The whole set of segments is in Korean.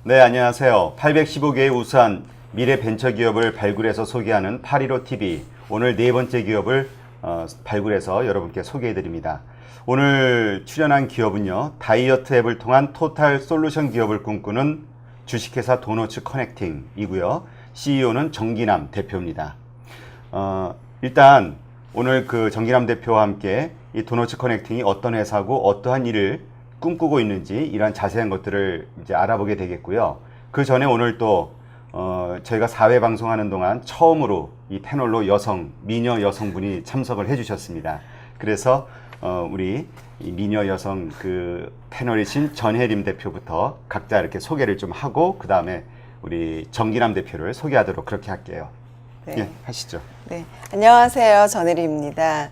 네, 안녕하세요. 815개의 우수한 미래 벤처기업을 발굴해서 소개하는 815TV. 오늘 네 번째 기업을 발굴해서 여러분께 소개해드립니다. 오늘 출연한 기업은요, 다이어트 앱을 통한 토탈 솔루션 기업을 꿈꾸는 주식회사 도너츠 커넥팅이고요. CEO는 정기남 대표입니다. 일단 오늘 그 정기남 대표와 함께 이 도너츠 커넥팅이 어떤 회사고 어떠한 일을 꿈꾸고 있는지 이런 자세한 것들을 이제 알아보게 되겠고요. 그 전에 오늘 또 저희가 4회 방송하는 동안 처음으로 이 패널로 미녀 여성분이 참석을 해주셨습니다. 그래서 우리 이 미녀 여성 그 패널이신 전혜림 대표부터 각자 이렇게 소개를 좀 하고 그 다음에 우리 정기남 대표를 소개하도록 그렇게 할게요. 네. 예, 하시죠. 네, 안녕하세요. 전혜리입니다.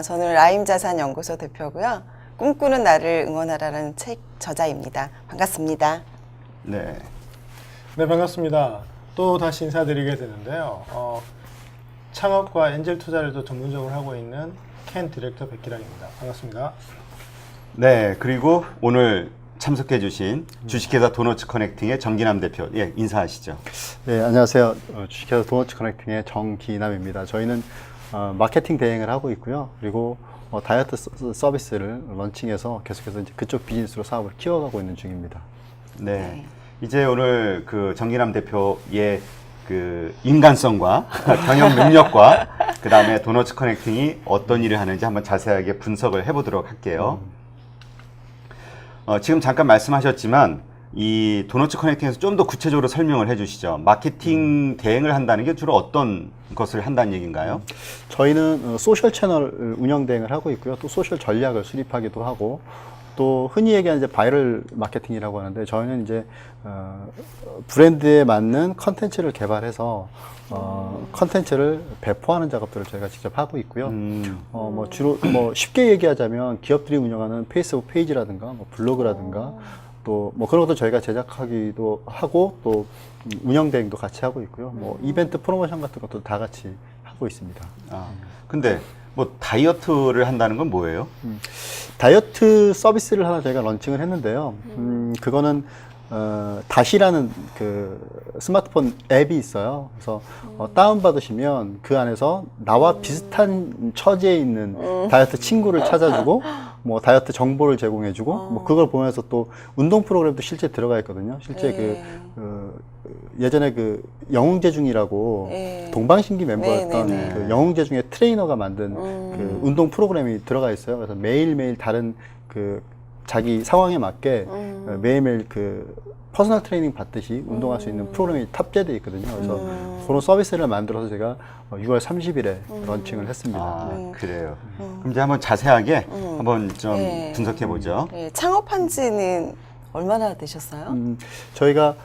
저는 라임자산연구소 대표고요. 꿈꾸는 나를 응원하라는 책 저자입니다. 반갑습니다. 네. 네, 반갑습니다. 또 다시 인사드리게 되는데요. 창업과 엔젤 투자를 또 전문적으로 하고 있는 켄 디렉터 백기락입니다. 반갑습니다. 네, 그리고 오늘 참석해 주신 주식회사 도너츠 커넥팅의 정기남 대표, 예, 인사하시죠. 네, 안녕하세요. 주식회사 도너츠 커넥팅의 정기남입니다. 저희는 마케팅 대행을 하고 있고요. 그리고 다이어트 서비스를 런칭해서 계속해서 이제 그쪽 비즈니스로 사업을 키워가고 있는 중입니다. 네. 이제 오늘 그 정기남 대표의 그 인간성과 경영 능력과 그 다음에 도너츠 커넥팅이 어떤 일을 하는지 한번 자세하게 분석을 해보도록 할게요. 지금 잠깐 말씀하셨지만 이 도너츠 커넥팅에서 좀 더 구체적으로 설명을 해주시죠. 마케팅 대행을 한다는 게 주로 어떤 것을 한다는 얘기인가요? 저희는 소셜 채널 운영 대행을 하고 있고요. 또 소셜 전략을 수립하기도 하고 또 흔히 얘기하는 이제 바이럴 마케팅이라고 하는데 저희는 이제 브랜드에 맞는 컨텐츠를 개발해서 컨텐츠를 배포하는 작업들을 저희가 직접 하고 있고요. 주로 쉽게 얘기하자면 기업들이 운영하는 페이스북 페이지라든가 블로그라든가 또 그런 것도 저희가 제작하기도 하고 또 운영 대행도 같이 하고 있고요. 이벤트 프로모션 같은 것도 다 같이 하고 있습니다. 근데 다이어트를 한다는 건 뭐예요? 다이어트 서비스를 하나 저희가 런칭을 했는데요. 그거는 다시라는 그 스마트폰 앱이 있어요. 그래서 다운받으시면 그 안에서 나와 비슷한 처지에 있는 다이어트 친구를 찾아주고 다이어트 정보를 제공해주고 그걸 보면서 또 운동 프로그램도 실제 들어가 있거든요. 실제 예전에 그 영웅재중이라고 동방신기 멤버였던 그 영웅재중의 트레이너가 만든 그 운동 프로그램이 들어가 있어요. 그래서 매일매일 다른 그 자기 상황에 맞게 매일매일 그 퍼스널 트레이닝 받듯이 운동할 수 있는 프로그램이 탑재되어 있거든요. 그래서 그런 서비스를 만들어서 제가 6월 30일에 런칭을 했습니다. 그래요. 그럼 이제 한번 자세하게 한번 좀 분석해 보죠. 창업한 지는 얼마나 되셨어요? 저희가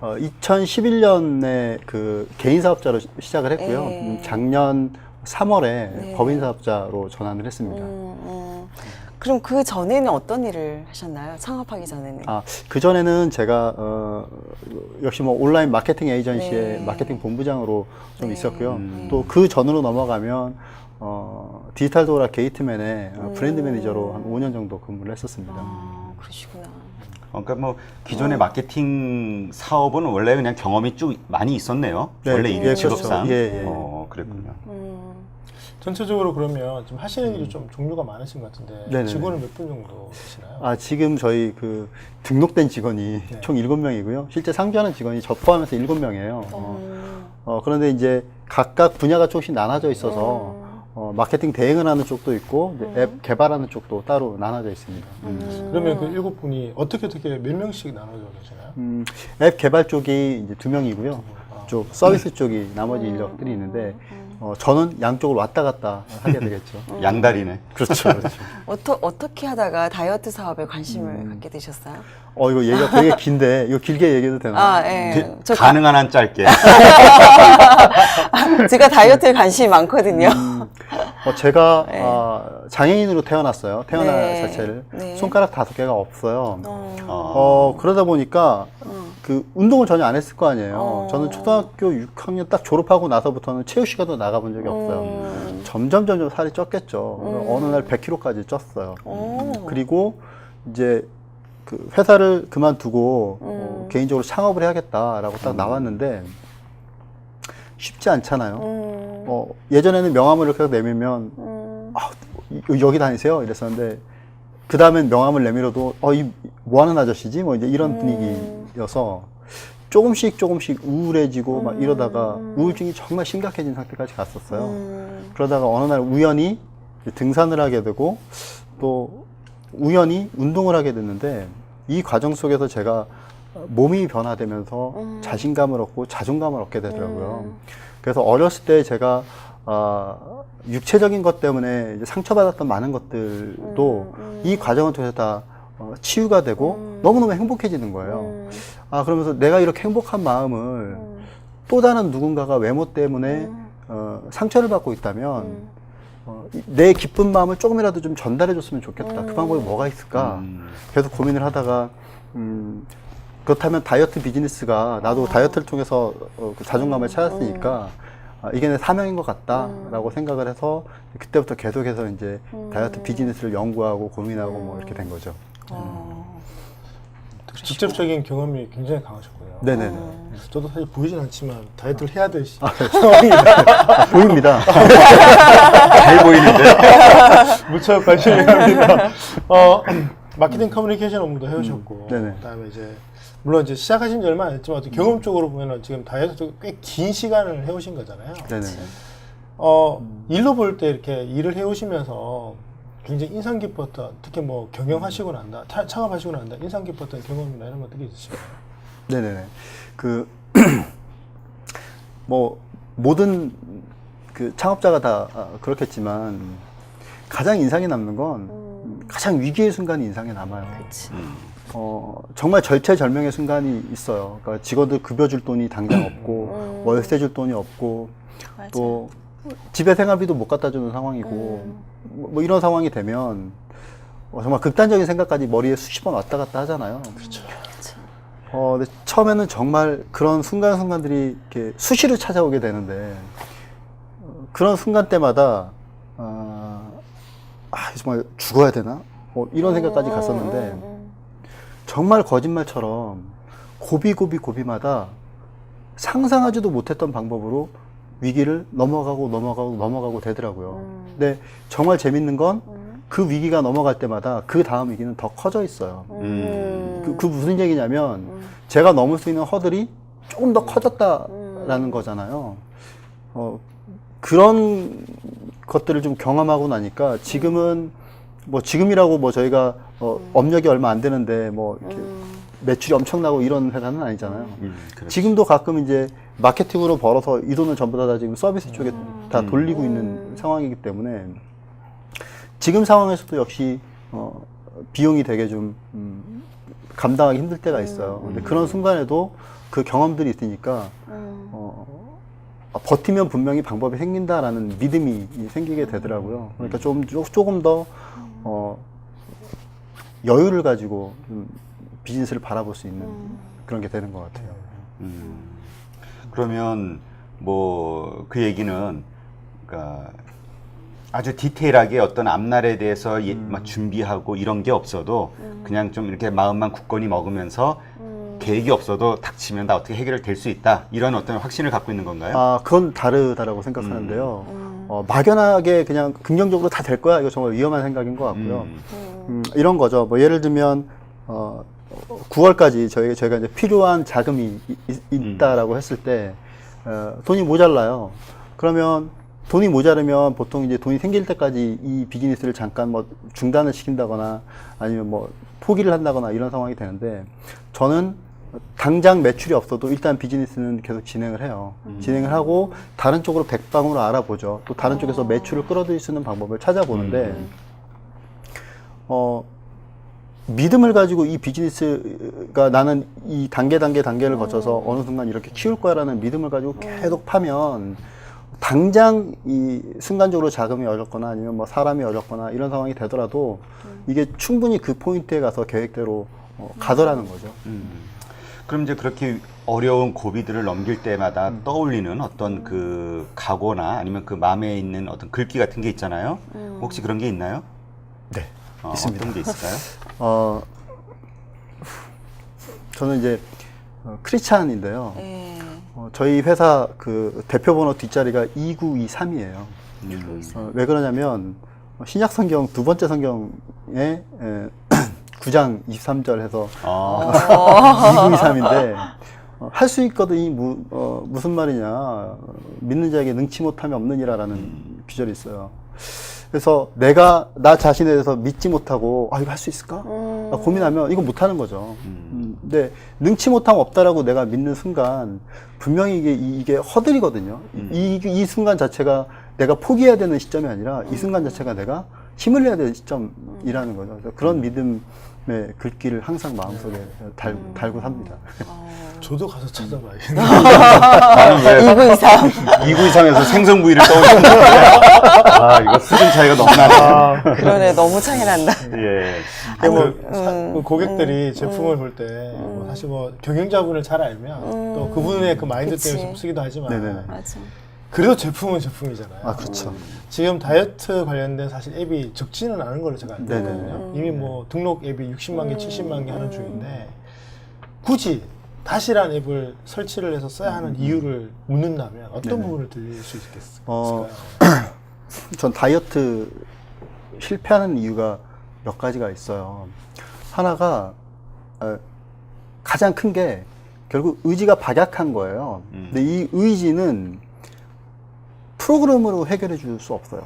2011년에 그 개인 사업자로 시작을 했고요. 작년 3월에 법인 사업자로 전환을 했습니다. 그럼 그 전에는 어떤 일을 하셨나요? 창업하기 전에는? 그 전에는 제가 역시 온라인 마케팅 에이전시의 마케팅 본부장으로 좀 있었고요. 또 그 전으로 넘어가면 디지털 도어라 게이트맨의 브랜드 매니저로 한 5년 정도 근무를 했었습니다. 그러시구나. 그러니까 기존의 마케팅 사업은 원래 그냥 경험이 쭉 많이 있었네요. 네, 원래 이 직업상. 그렇죠. 그랬군요. 전체적으로 그러면 지금 하시는 일이 좀 종류가 많으신 것 같은데 네네네. 직원은 몇 분 정도 계시나요? 지금 저희 그 등록된 직원이 총 7명이고요. 실제 상주하는 직원이 저 포함해서 7명이에요. 그런데 이제 각각 분야가 조금씩 나눠져 있어서 마케팅 대행을 하는 쪽도 있고 앱 개발하는 쪽도 따로 나눠져 있습니다. 그러면 그 7분이 어떻게 몇 명씩 나눠져 계시나요? 앱 개발 쪽이 이제 2명이고요. 쪽 서비스 쪽이 나머지 인력들이 있는데 저는 양쪽을 왔다 갔다 하게 되겠죠. 양다리네. 그렇죠. 어떻게 하다가 다이어트 사업에 관심을 갖게 되셨어요? 이거 얘기가 되게 긴데 이거 길게 얘기해도 되나요? 예. 가능한 한 짧게. 제가 다이어트에 관심이 많거든요. 제가 장애인으로 태어났어요. 태어날 네. 자체를. 네. 손가락 5개가 없어요. 그러다 보니까 그 운동을 전혀 안 했을 거 아니에요. 저는 초등학교 6학년 딱 졸업하고 나서부터는 체육 시간도 나가본 적이 없어요. 점점 살이 쪘겠죠. 어느 날 100kg까지 쪘어요. 그리고 이제 그 회사를 그만두고 개인적으로 창업을 해야겠다라고 딱 나왔는데 쉽지 않잖아요. 예전에는 명함을 이렇게 내밀면 여기 다니세요 이랬었는데 그 다음엔 명함을 내밀어도 이 뭐하는 아저씨지 뭐 이제 이런 분위기여서 조금씩 우울해지고 막 이러다가 우울증이 정말 심각해진 상태까지 갔었어요. 그러다가 어느 날 우연히 등산을 하게 되고 또 우연히 운동을 하게 됐는데 이 과정 속에서 제가 몸이 변화되면서 자신감을 얻고 자존감을 얻게 되더라고요. 그래서 어렸을 때 제가 육체적인 것 때문에 이제 상처받았던 많은 것들도 이 과정을 통해서 다 치유가 되고 너무너무 행복해지는 거예요. 그러면서 내가 이렇게 행복한 마음을 또 다른 누군가가 외모 때문에 상처를 받고 있다면 내 기쁜 마음을 조금이라도 좀 전달해 줬으면 좋겠다. 그 방법이 뭐가 있을까? 계속 고민을 하다가 그렇다면 다이어트 비즈니스가 나도 다이어트를 통해서 그 자존감을 찾았으니까 이게 내 사명인 것 같다라고 생각을 해서 그때부터 계속해서 이제 다이어트 비즈니스를 연구하고 고민하고 뭐 이렇게 된 거죠. 직접적인 경험이 굉장히 강하셨고요. 네네네. 저도 사실 보이진 않지만 다이어트를 해야 될 보입니다. 잘 보이는데. 무척 관심이 갑니다. 마케팅 커뮤니케이션 업무도 해오셨고, 네네. 그다음에 이제 물론 이제 시작하신 지 얼마 안 됐지만 경험적으로 보면은 지금 다이어트 꽤 긴 시간을 해오신 거잖아요. 네네. 일로 볼 때 이렇게 일을 해오시면서 굉장히 인상 깊었던, 특히 뭐 경영하시고 난다, 창업하시고 난다, 인상 깊었던 경험이나 이런 것들이 있으신가요? 네네네. 뭐 모든 그 창업자가 다 그렇겠지만 가장 인상에 남는 건 가장 위기의 순간이 인상에 남아요. 그치. 정말 절체절명의 순간이 있어요. 그러니까 직원들 급여 줄 돈이 당장 없고 월세 줄 돈이 없고 맞아. 또 집에 생활비도 못 갖다 주는 상황이고 뭐 이런 상황이 되면 정말 극단적인 생각까지 머리에 수십 번 왔다 갔다 하잖아요. 그렇죠. 근데 처음에는 정말 그런 순간순간들이 이렇게 수시로 찾아오게 되는데 그런 순간 때마다 정말 죽어야 되나? 이런 생각까지 갔었는데 정말 거짓말처럼 고비마다 상상하지도 못했던 방법으로 위기를 넘어가고 되더라고요. 근데 정말 재밌는 건 그 위기가 넘어갈 때마다 그 다음 위기는 더 커져 있어요. 그 무슨 얘기냐면 제가 넘을 수 있는 허들이 조금 더 커졌다라는 거잖아요. 그런 것들을 좀 경험하고 나니까 지금은 뭐 지금이라고 뭐 저희가 업력이 얼마 안 되는데 뭐 이렇게 매출이 엄청나고 이런 회사는 아니잖아요. 그렇죠. 지금도 가끔 이제 마케팅으로 벌어서 이 돈을 전부 다 지금 서비스 쪽에 다 돌리고 있는 상황이기 때문에 지금 상황에서도 역시 비용이 되게 좀 감당하기 힘들 때가 있어요. 근데 그런 순간에도 그 경험들이 있으니까 버티면 분명히 방법이 생긴다라는 믿음이 생기게 되더라고요. 그러니까 조금 더 여유를 가지고 비즈니스를 바라볼 수 있는 그런 게 되는 것 같아요. 그러면 뭐 그 얘기는 그러니까 아주 디테일하게 어떤 앞날에 대해서 막 준비하고 이런 게 없어도 그냥 좀 이렇게 마음만 굳건히 먹으면서 계획이 없어도 닥치면 다 어떻게 해결될 수 있다 이런 어떤 확신을 갖고 있는 건가요? 그건 다르다라고 생각하는데요. 막연하게 그냥 긍정적으로 다 될 거야. 이거 정말 위험한 생각인 것 같고요. 이런 거죠. 뭐 예를 들면 9월까지 저희가 이제 필요한 자금이 있다라고 했을 때 돈이 모자라요. 그러면 돈이 모자르면 보통 이제 돈이 생길 때까지 이 비즈니스를 잠깐 뭐 중단을 시킨다거나 아니면 뭐 포기를 한다거나 이런 상황이 되는데 저는 당장 매출이 없어도 일단 비즈니스는 계속 진행을 해요. 진행을 하고 다른 쪽으로 백방으로 알아보죠. 또 다른 쪽에서 매출을 끌어들일 수 있는 방법을 찾아보는데 믿음을 가지고 이 비즈니스가 나는 이 단계를 거쳐서 어느 순간 이렇게 키울 거야라는 믿음을 가지고 계속 파면 당장 이 순간적으로 자금이 어렵거나 아니면 뭐 사람이 어렵거나 이런 상황이 되더라도 이게 충분히 그 포인트에 가서 계획대로 가더라는 거죠. 그럼 이제 그렇게 어려운 고비들을 넘길 때마다 떠올리는 어떤 그 각오나 아니면 그 마음에 있는 어떤 글귀 같은 게 있잖아요. 혹시 그런 게 있나요? 네, 있습니다. 어떤 게 있을까요? 저는 이제 크리찬인데요. 네. 저희 회사 그 대표번호 뒷자리가 2923이에요. 왜 그러냐면 신약 성경 두 번째 성경에 9장 23절 해서 2923인데 할 수 있거든이 무슨 말이냐, 믿는 자에게 능치 못함이 없느니라라는 구절이 있어요. 그래서 내가 나 자신에 대해서 믿지 못하고 이거 할 수 있을까? 고민하면 이거 못하는 거죠. 근데 능치 못함 없다라고 내가 믿는 순간 분명히 이게 허들이거든요. 이 순간 자체가 내가 포기해야 되는 시점이 아니라 이 순간 자체가 내가 힘을 내야 되는 시점이라는 거죠. 그래서 그런 믿음의 글귀를 항상 마음속에 달고 삽니다. 저도 가서 찾아봐야겠네요. 나는 왜 2923. 2923에서 생선구이를 떠올렸는데 이거 수준 차이가 너무 나네. 그러네, 너무 차이 난다. 예. 그 고객들이 제품을 볼 때 사실 뭐 경영자분을 잘 알면 또 그분의 그 마인드 그치. 때문에 좀 쓰기도 하지만 네네. 맞아. 그래도 제품은 제품이잖아요. 그렇죠. 지금 다이어트 관련된 사실 앱이 적지는 않은 걸로 제가 알고 네네. 있거든요. 이미 뭐 등록 앱이 60만 개, 70만 개 하는 중인데 굳이 다시란 앱을 설치를 해서 써야 하는 이유를 묻는다면 어떤 네네. 부분을 들릴 수 있을까요? 전 다이어트 실패하는 이유가 몇 가지가 있어요. 하나가 가장 큰 게 결국 의지가 박약한 거예요. 근데 이 의지는 프로그램으로 해결해 줄 수 없어요.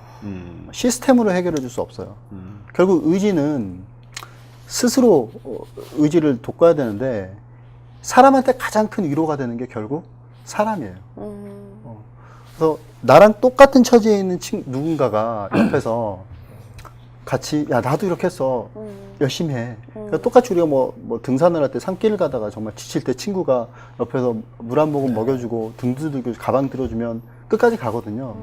시스템으로 해결해 줄 수 없어요. 결국 의지는 스스로 의지를 돋궈야 되는데 사람한테 가장 큰 위로가 되는 게 결국 사람이에요. 그래서 나랑 똑같은 처지에 있는 누군가가 옆에서 같이 야 나도 이렇게 했어 열심히 해. 그러니까 똑같이 우리가 뭐 등산을 할 때 산길을 가다가 정말 지칠 때 친구가 옆에서 물 한 모금 먹여주고 등 두들겨 가방 들어주면 끝까지 가거든요.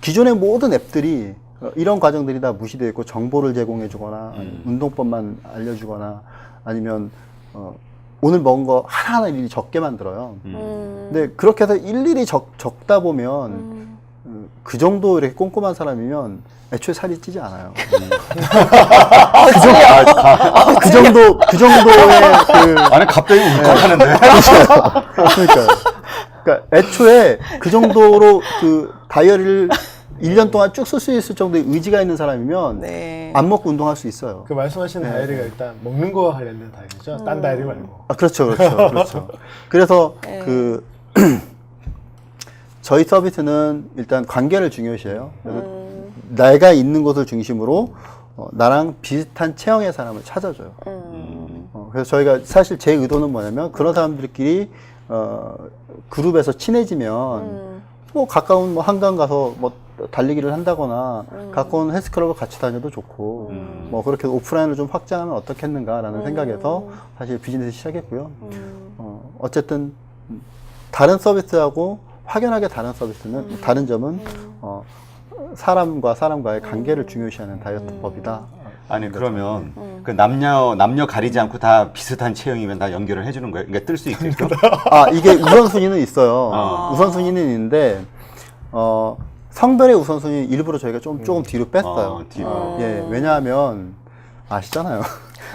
기존의 모든 앱들이 이런 과정들이 다 무시되어 있고 정보를 제공해주거나 운동법만 알려주거나 아니면 오늘 먹은 거 하나하나 일일이 적게 만들어요. 근데 그렇게 해서 일일이 적다 보면 그 정도 이렇게 꼼꼼한 사람이면 애초에 살이 찌지 않아요. 그 정도의 아니 갑자기 울컥하는데. 그러니까 애초에 그 정도로 그 다이어리를 1년 동안 쭉 쓸 수 있을 정도의 의지가 있는 사람이면 네. 안 먹고 운동할 수 있어요. 그 말씀하시는 다이어리가 일단 먹는 거와 관련된 다이어리죠. 딴 다이어리 말고. 그렇죠. 그래서 그 저희 서비스는 일단 관계를 중요시해요. 내가 있는 곳을 중심으로 나랑 비슷한 체형의 사람을 찾아줘요. 그래서 저희가 사실 제 의도는 뭐냐면 그런 사람들끼리 그룹에서 친해지면 뭐 가까운 뭐 한강 가서 뭐 달리기를 한다거나 가까운 헬스클럽을 같이 다녀도 좋고 뭐 그렇게 오프라인을 좀 확장하면 어떻겠는가라는 생각에서 사실 비즈니스 시작했고요. 어쨌든 다른 서비스하고 확연하게 다른 서비스는 다른 점은 사람과 사람과의 관계를 중요시하는 다이어트법이다. 아니 그러면 그 남녀 가리지 않고 다 비슷한 체형이면 다 연결을 해주는 거예요? 그러니까 뜰 수 있게끔? 이게 우선순위는 있어요. 우선순위는 있는데 성별의 우선순위 일부러 저희가 조금 뒤로 뺐어요. 뒤로. 예, 왜냐하면 아시잖아요.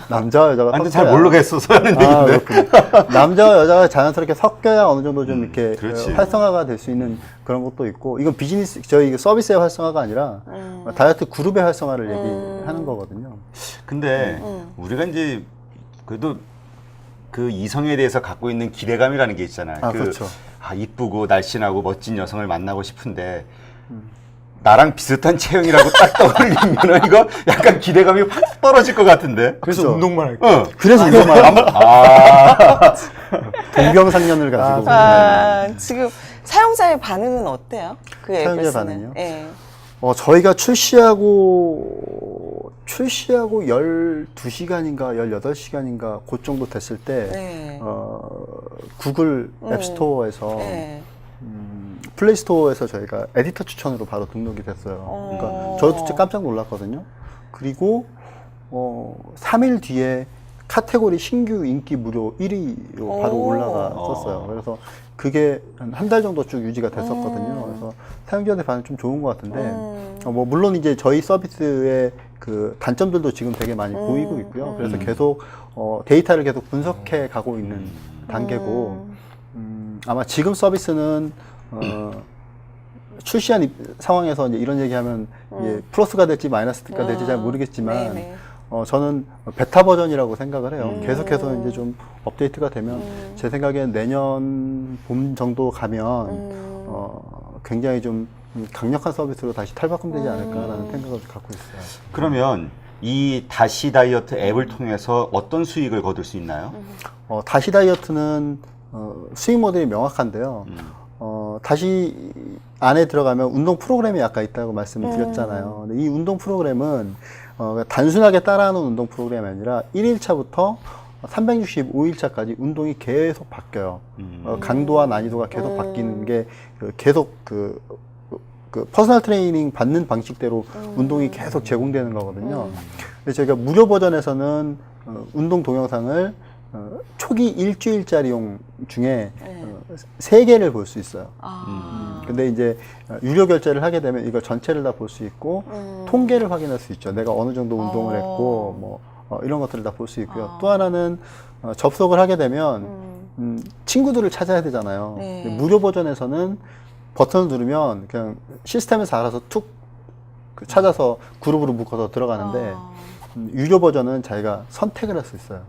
남자와 여자가 완전 잘 모르겠어서 하는 얘기인데. 그렇군요. 남자와 여자가 자연스럽게 섞여야 어느 정도 좀 이렇게 그렇지. 활성화가 될 수 있는 그런 것도 있고, 이건 비즈니스, 저희 서비스의 활성화가 아니라 다이어트 그룹의 활성화를 얘기하는 거거든요. 근데 우리가 이제 그래도 그 이성에 대해서 갖고 있는 기대감이라는 게 있잖아요. 그렇죠. 이쁘고 날씬하고 멋진 여성을 만나고 싶은데 나랑 비슷한 체형이라고 딱 떠올리면 이거 약간 기대감이 확 떨어질 것 같은데. 그래서 그쵸. 운동만 할게요. 그래서 운동만 하는 동병상련을 가지고. 지금 사용자의 반응은 어때요? 그 앱을 사용자 쓰는? 반응이요? 예. 저희가 출시하고 12시간인가 18시간인가 그 정도 됐을 때 네. 구글 앱스토어에서 네. 플레이스토어에서 저희가 에디터 추천으로 바로 등록이 됐어요. 그러니까 저도 진짜 깜짝 놀랐거든요. 그리고 3일 뒤에 카테고리 신규 인기 무료 1위로 바로 오. 올라갔었어요. 그래서 그게 한 달 정도 쭉 유지가 됐었거든요. 그래서 사용자들 반응 좀 좋은 것 같은데, 뭐 물론 이제 저희 서비스의 그 단점들도 지금 되게 많이 보이고 있고요. 그래서 계속 데이터를 계속 분석해 가고 있는 단계고, 아마 지금 서비스는 출시한 상황에서 이제 이런 얘기하면 이게 플러스가 될지 마이너스가 될지 잘 모르겠지만, 네네. 저는 베타 버전이라고 생각을 해요. 계속해서 이제 좀 업데이트가 되면 제 생각엔 내년 봄 정도 가면 굉장히 좀 강력한 서비스로 다시 탈바꿈되지 않을까라는 생각을 갖고 있어요. 그러면 이 다시 다이어트 앱을 통해서 어떤 수익을 거둘 수 있나요? 다시 다이어트는 수익 모델이 명확한데요. 다시 안에 들어가면 운동 프로그램이 아까 있다고 말씀을 드렸잖아요. 근데 이 운동 프로그램은 단순하게 따라하는 운동 프로그램이 아니라 1일차부터 365일차까지 운동이 계속 바뀌어요. 강도와 난이도가 계속 바뀌는 게 계속 그 퍼스널 트레이닝 받는 방식대로 운동이 계속 제공되는 거거든요. 그래서 저희가 무료 버전에서는 운동 동영상을 초기 일주일짜리용 중에 3개를 볼 수 있어요. 근데 이제 유료 결제를 하게 되면 이거 전체를 다 볼 수 있고 통계를 확인할 수 있죠. 내가 어느 정도 운동을 했고 뭐 이런 것들을 다 볼 수 있고요. 또 하나는 접속을 하게 되면 친구들을 찾아야 되잖아요. 네. 무료 버전에서는 버튼을 누르면 그냥 시스템에서 알아서 툭 찾아서 그룹으로 묶어서 들어가는데 유료 버전은 자기가 선택을 할 수 있어요.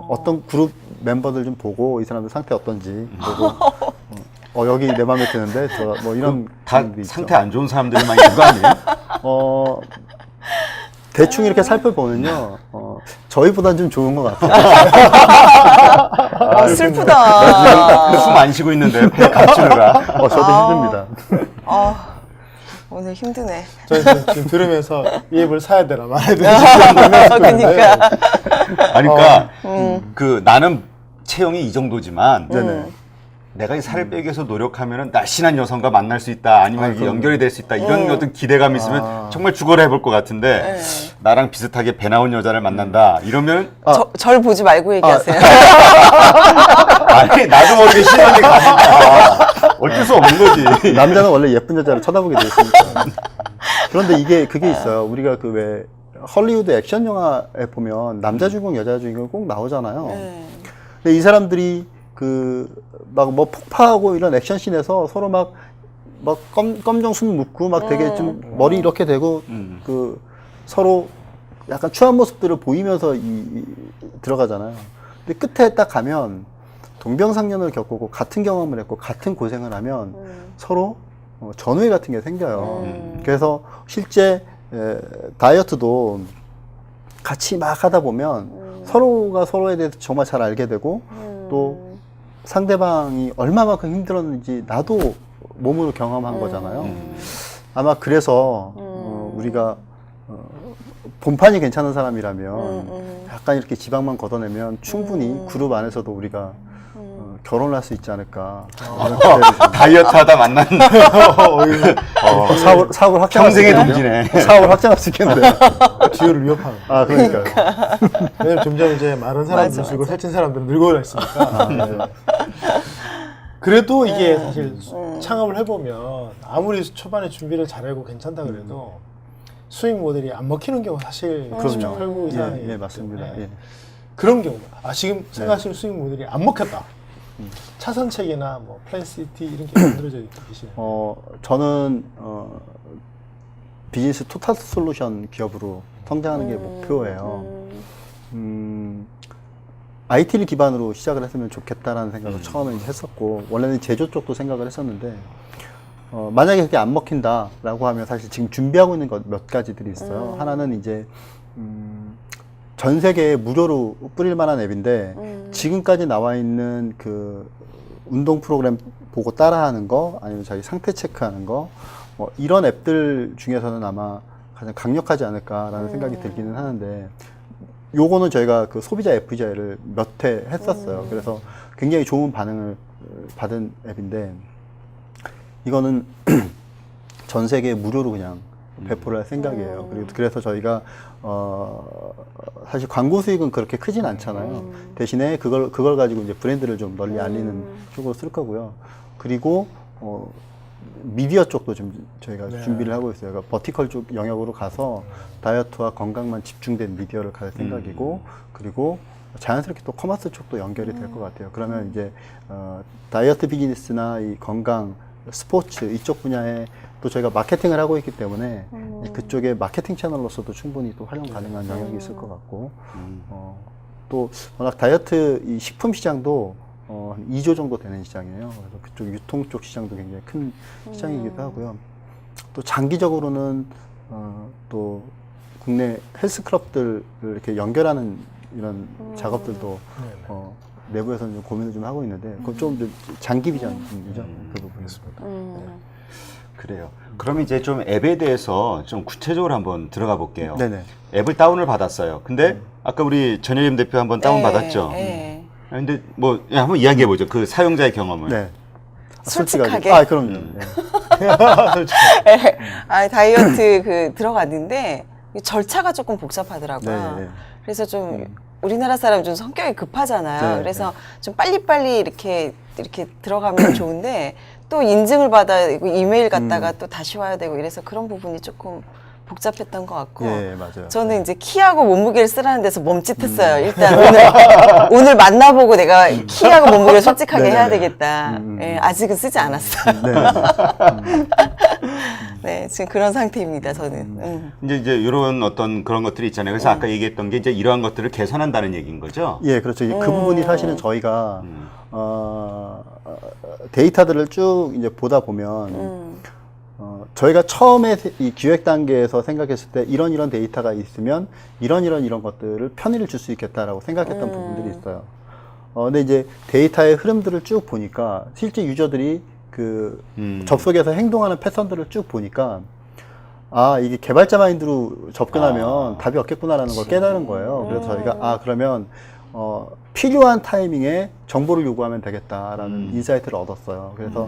어떤 그룹 멤버들 좀 보고 이 사람들 상태 어떤지 보고 여기 내 마음에 드는데 뭐 이런 다 분들이 있죠. 상태 안 좋은 사람들이 많이 있는 거 아니에요? 대충 이렇게 살펴보면요 저희보단 좀 좋은 것 같아요. 슬프다. 숨 안 쉬고 있는데요, 배 감추느라. 저도 힘듭니다. 오늘 힘드네. 저는 지금 들으면서 이 앱을 사야 되나 말아야 되나 그러니까. 아니, 그러니까 그 나는 체형이 이 정도지만 네네. 내가 이 살을 빼기 위해서 노력하면 날씬한 여성과 만날 수 있다, 아니면 이게 연결이 될 수 있다, 이런 어떤 기대감이 있으면 정말 죽어라 해볼 것 같은데 나랑 비슷하게 배 나온 여자를 만난다 이러면 절 보지 말고 얘기하세요. 아니 나도 모르게 시선이 가니까 어쩔 수 없는 거지. 남자는 원래 예쁜 여자를 쳐다보게 돼 있으니까. 그런데 그게 있어요. 우리가 그 왜 헐리우드 액션 영화에 보면 남자 주인공, 여자 주인공 꼭 나오잖아요. 근데 이 사람들이 막 뭐 폭파하고 이런 액션씬에서 서로 막 검정 숨 묶고 막 되게 좀 머리 이렇게 대고 서로 약간 추한 모습들을 보이면서 들어가잖아요. 근데 끝에 딱 가면 동병상련을 겪고 같은 경험을 했고 같은 고생을 하면 서로 전우애 같은 게 생겨요. 그래서 실제 다이어트도 같이 막 하다 보면 서로가 서로에 대해서 정말 잘 알게 되고 또 상대방이 얼마만큼 힘들었는지 나도 몸으로 경험한 거잖아요. 아마 그래서 우리가 본판이 괜찮은 사람이라면 약간 이렇게 지방만 걷어내면 충분히 그룹 안에서도 우리가 결혼을 할 수 있지 않을까. 이런 기대를 좀. 다이어트 하다 만난 사업을 확장할 수 평생의 있겠네요. 동지네. 사업을 확장할 수 있겠는데. 지효를 위협하는. 그러니까요. 왜냐면 점점 이제 마른 사람들 맞아, 줄고 살찐 사람들은 늙어가 있으니까. 그래도 이게 사실 창업을 해보면 아무리 초반에 준비를 잘하고 괜찮다 그래도 수익 모델이 안 먹히는 경우가 사실 그럼요. 80% 이상이에요. 예, 맞습니다. 예. 그런 경우가 지금 생각하시는 수익 모델이 안 먹혔다. 차선책이나 뭐 플랜 시티 이런 게 만들어져 계시나요? 저는 비즈니스 토탈 솔루션 기업으로 성장하는 게 목표예요. IT를 기반으로 시작을 했으면 좋겠다라는 생각을 처음에 이제 했었고, 원래는 제조 쪽도 생각을 했었는데, 만약에 그게 안 먹힌다라고 하면 사실 지금 준비하고 있는 것 몇 가지들이 있어요. 하나는 이제, 전 세계에 무료로 뿌릴 만한 앱인데, 지금까지 나와 있는 그 운동 프로그램 보고 따라하는 거, 아니면 자기 상태 체크하는 거, 이런 앱들 중에서는 아마 가장 강력하지 않을까라는 생각이 들기는 하는데, 요거는 저희가 그 소비자 FGI를 몇 회 했었어요. 그래서 굉장히 좋은 반응을 받은 앱인데, 이거는 전 세계에 무료로 그냥 배포를 할 생각이에요. 그리고 그래서 저희가 사실 광고 수익은 그렇게 크진 않잖아요. 대신에 그걸 가지고 이제 브랜드를 좀 널리 알리는 쪽으로 쓸 거고요. 그리고 미디어 쪽도 좀 저희가 네. 준비를 하고 있어요. 그러니까 버티컬 쪽 영역으로 가서 다이어트와 건강만 집중된 미디어를 갈 생각이고, 그리고 자연스럽게 또 커머스 쪽도 연결이 될 것 같아요. 그러면 이제 다이어트 비즈니스나 이 건강, 스포츠 이쪽 분야에 또 저희가 마케팅을 하고 있기 때문에 그쪽에 마케팅 채널로서도 충분히 또 활용 가능한 영역이 있을 것 같고, 또 워낙 다이어트 이 식품 시장도 한 2조 정도 되는 시장이에요. 그래서 그쪽 유통 쪽 시장도 굉장히 큰 시장이기도 하고요. 또 장기적으로는 또 국내 헬스클럽들 이렇게 연결하는 이런 작업들도 내부에서는 좀 고민을 좀 하고 있는데, 그건 좀 장기 비전이죠. 그 부분이었습니다. 그래요. 그럼 이제 좀 앱에 대해서 좀 구체적으로 한번 들어가 볼게요. 네네. 앱을 다운을 받았어요. 근데 아까 우리 전혜림 대표 한번 다운 받았죠. 네. 근데 뭐 한번 이야기해 보죠. 그 사용자의 경험을. 네. 솔직하게. 그럼요. 네. 다이어트 들어갔는데 절차가 조금 복잡하더라고요. 네. 그래서 좀 우리나라 사람 좀 성격이 급하잖아요. 네, 그래서 좀 빨리빨리 이렇게 들어가면 좋은데 또 인증을 받아야 되고 이메일 갔다가 또 다시 와야 되고 이래서 그런 부분이 조금 복잡했던 것 같고. 예, 맞아요. 저는 이제 키하고 몸무게를 쓰라는 데서 멈칫했어요. 일단 오늘 만나보고 내가 키하고 몸무게를 솔직하게 해야 되겠다. 예, 아직은 쓰지 않았어요. 네, 지금 그런 상태입니다, 저는. 이제 이런 어떤 그런 것들이 있잖아요. 그래서 아까 얘기했던 게 이제 이러한 것들을 개선한다는 얘기인 거죠. 예, 그렇죠. 그 부분이 사실은 저희가 데이터들을 쭉 이제 보다 보면 저희가 처음에 이 기획 단계에서 생각했을 때 이런 데이터가 있으면 이런 것들을 편의를 줄 수 있겠다라고 생각했던 부분들이 있어요. 근데 이제 데이터의 흐름들을 쭉 보니까 실제 유저들이 그 접속해서 행동하는 패턴들을 쭉 보니까 이게 개발자 마인드로 접근하면 답이 없겠구나라는 걸 깨달은 거예요. 그래서 저희가 그러면 필요한 타이밍에 정보를 요구하면 되겠다라는 인사이트를 얻었어요. 그래서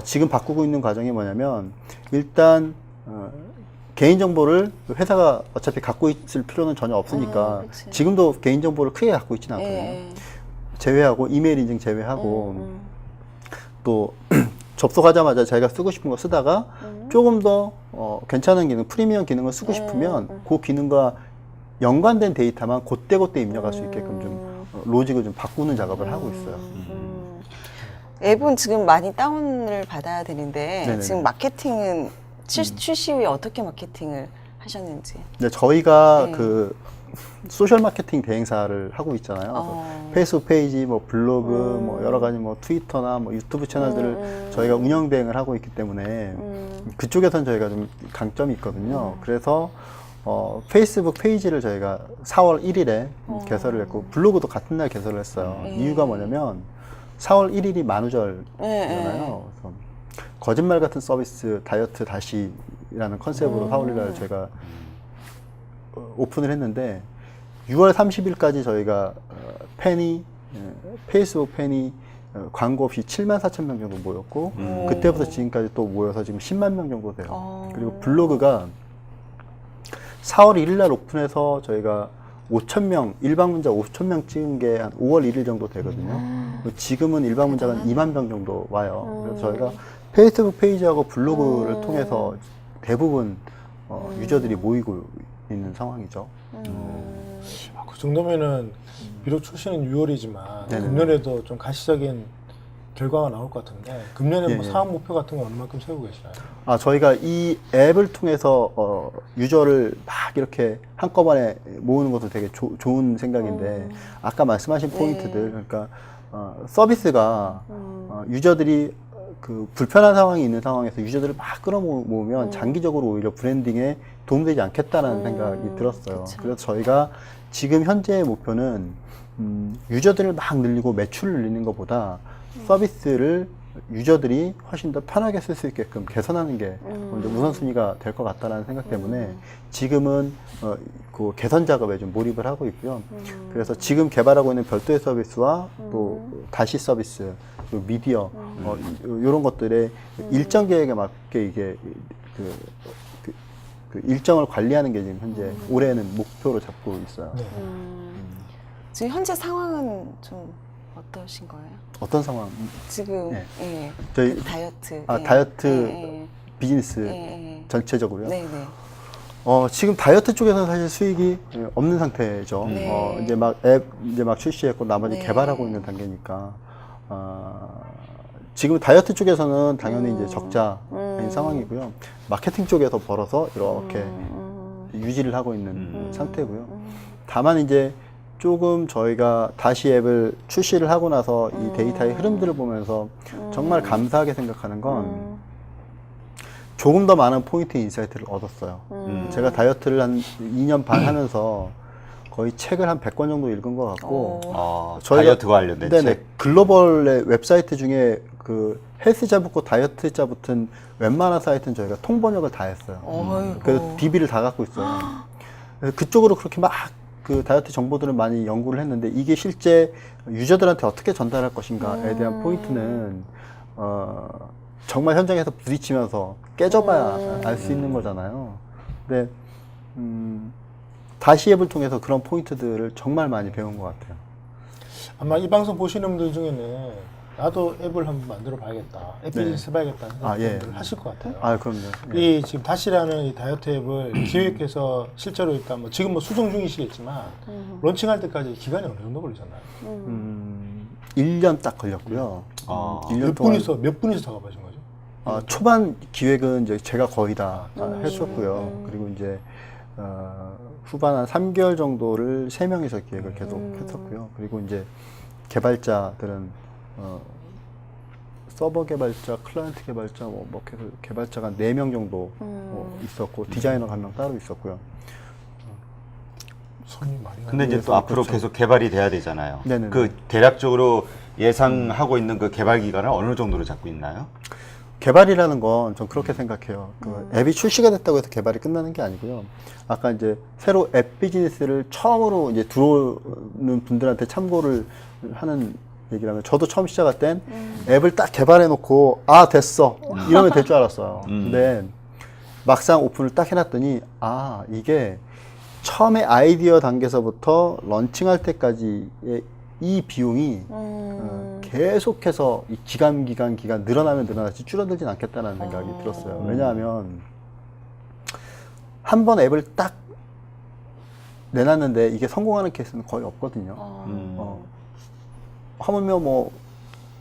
지금 바꾸고 있는 과정이 뭐냐면 일단 개인정보를 회사가 어차피 갖고 있을 필요는 전혀 없으니까 지금도 개인정보를 크게 갖고 있지는 않거든요. 제외하고 이메일 인증 제외하고 또 접속하자마자 자기가 쓰고 싶은 거 쓰다가 조금 더 괜찮은 기능, 프리미엄 기능을 쓰고 싶으면 그 기능과 연관된 데이터만 그때 입력할 수 있게끔 좀 로직을 좀 바꾸는 작업을 하고 있어요. 앱은 지금 많이 다운을 받아야 되는데 네네. 지금 마케팅은 출시 후에 어떻게 마케팅을 하셨는지. 네, 저희가 네. 그 소셜 마케팅 대행사를 하고 있잖아요. 페이스북 페이지, 뭐 블로그, 뭐 여러 가지 뭐 트위터나 뭐 유튜브 채널들을 저희가 운영 대행을 하고 있기 때문에 그쪽에선 저희가 좀 강점이 있거든요. 그래서 페이스북 페이지를 저희가 4월 1일에 개설을 했고 블로그도 같은 날 개설을 했어요. 이유가 뭐냐면 4월 1일이 만우절이잖아요. 그래서 거짓말 같은 서비스 다이어트 다시라는 컨셉으로 4월 1일 저희가 오픈을 했는데 6월 30일까지 저희가 페이스북 팬이 광고 없이 74,000명 정도 모였고 그때부터 지금까지 또 모여서 지금 10만 명 정도 돼요. 그리고 블로그가 4월 1일 날 오픈해서 저희가 5,000명, 일방 문자 5,000명 찍은 게 한 5월 1일 정도 되거든요. 지금은 일방 문자가 한 2만 명 정도 와요. 그래서 저희가 페이스북 페이지하고 블로그를 통해서 대부분 유저들이 모이고 있는 상황이죠. 그 정도면은 비록 출시는 6월이지만 네네. 금년에도 좀 가시적인 결과가 나올 것 같은데 금년에 뭐 예. 사업 목표 같은 건 얼마큼 세우고 계시나요? 저희가 이 앱을 통해서 유저를 막 이렇게 한꺼번에 모으는 것도 되게 좋은 생각인데 아까 말씀하신 포인트들 그러니까 서비스가 유저들이 그 불편한 상황이 있는 상황에서 유저들을 막 끌어모으면 장기적으로 오히려 브랜딩에 도움되지 않겠다는 생각이 들었어요. 그래서 저희가 지금 현재의 목표는 유저들을 막 늘리고 매출을 늘리는 것보다 서비스를 유저들이 훨씬 더 편하게 쓸 수 있게끔 개선하는 게 먼저 우선순위가 될 것 같다는 생각 때문에 지금은 그 개선 작업에 좀 몰입을 하고 있고요. 그래서 지금 개발하고 있는 별도의 서비스와 또 다시 서비스, 또 미디어 이런 것들의 일정 계획에 맞게 이게 그 일정을 관리하는 게 지금 현재 올해는 목표로 잡고 있어요. 네. 지금 현재 상황은 좀 어떠신 거예요? 어떤 상황? 지금 네. 예. 저희 그 다이어트. 아, 예. 다이어트 예, 비즈니스 예. 전체적으로요. 네, 네. 지금 다이어트 쪽에서는 사실 수익이 없는 상태죠. 네. 이제 막 앱 이제 막 출시했고 나머지 네. 개발하고 있는 단계니까. 지금 다이어트 쪽에서는 당연히 이제 적자인 상황이고요. 마케팅 쪽에서 벌어서 이렇게 유지를 하고 있는 상태고요. 다만 이제 조금 저희가 다시 앱을 출시를 하고 나서 이 데이터의 흐름들을 보면서 정말 감사하게 생각하는 건 조금 더 많은 포인트 인사이트를 얻었어요. 제가 다이어트를 한 2년 반 하면서 거의 책을 한 100권 정도 읽은 것 같고, 다이어트 관련된 네네, 책. 글로벌의 웹사이트 중에 그 헬스자 붙고 다이어트자 붙은 웬만한 사이트는 저희가 통번역을 다 했어요. 어이구. 그래서 DB를 다 갖고 있어요. 그래서 그쪽으로 그렇게 막 그 다이어트 정보들을 많이 연구를 했는데 이게 실제 유저들한테 어떻게 전달할 것인가에 대한 포인트는 정말 현장에서 부딪히면서 깨져봐야 알 수 있는 거잖아요. 근데 다시 앱을 통해서 그런 포인트들을 정말 많이 배운 것 같아요. 아마 이 방송 보시는 분들 중에는 나도 앱을 한번 만들어 봐야겠다. 앱 비즈니스 해봐야겠다는 분들 하실 것 같아요. 아, 그럼요. 이 지금 다시라는 이 다이어트 앱을 기획해서 실제로 일단 뭐 지금 뭐 수정 중이시겠지만 론칭할 때까지 기간이 어느 정도 걸리셨나요? 1년 딱 걸렸고요. 1년 동안 몇 분이서 작업하신 거죠? 초반 기획은 이제 제가 거의 다 했었고요. 그리고 이제 후반 한 3개월 정도를 3명이서 기획을 계속 했었고요. 그리고 이제 개발자들은 서버 개발자, 클라이언트 개발자, 뭐 개발자가 4명 정도 있었고 디자이너가 1명 따로 있었고요. 손이 많이 근데 이제 가요. 또 앞으로 계속 개발이 돼야 되잖아요. 네네네. 그 대략적으로 예상하고 있는 그 개발 기간을 어느 정도로 잡고 있나요? 개발이라는 건 전 그렇게 생각해요. 그 앱이 출시가 됐다고 해서 개발이 끝나는 게 아니고요. 아까 이제 새로 앱 비즈니스를 처음으로 이제 들어오는 분들한테 참고를 하는 얘기라면 저도 처음 시작할 땐 앱을 딱 개발해 놓고 됐어 이러면 될 줄 알았어요. 근데 막상 오픈을 딱 해놨더니 이게 처음에 아이디어 단계에서부터 런칭할 때까지의 이 비용이 계속해서 이 기간 늘어나면 늘어나지 줄어들진 않겠다는 생각이 들었어요. 왜냐하면 한 번 앱을 딱 내놨는데 이게 성공하는 케이스는 거의 없거든요. 하물며 뭐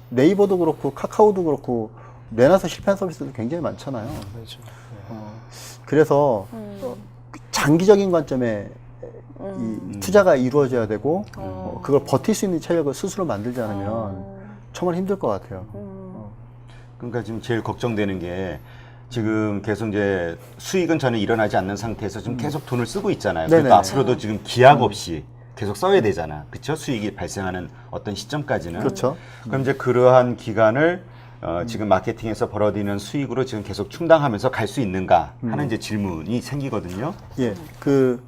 네이버도 그렇고 카카오도 그렇고 내놔서 실패한 서비스도 굉장히 많잖아요. 그렇죠. 그래서 장기적인 관점에 이 투자가 이루어져야 되고 그걸 버틸 수 있는 체력을 스스로 만들지 않으면 정말 힘들 것 같아요. 그러니까 지금 제일 걱정되는 게 지금 계속 이제 수익은 전혀 일어나지 않는 상태에서 지금 계속 돈을 쓰고 있잖아요. 네네. 그러니까 앞으로도 지금 기약 없이 계속 써야 되잖아. 그렇죠? 수익이 발생하는 어떤 시점까지는. 그렇죠. 그럼 이제 그러한 기간을 지금 마케팅에서 벌어들이는 수익으로 지금 계속 충당하면서 갈 수 있는가 하는 이제 질문이 생기거든요. 예, 그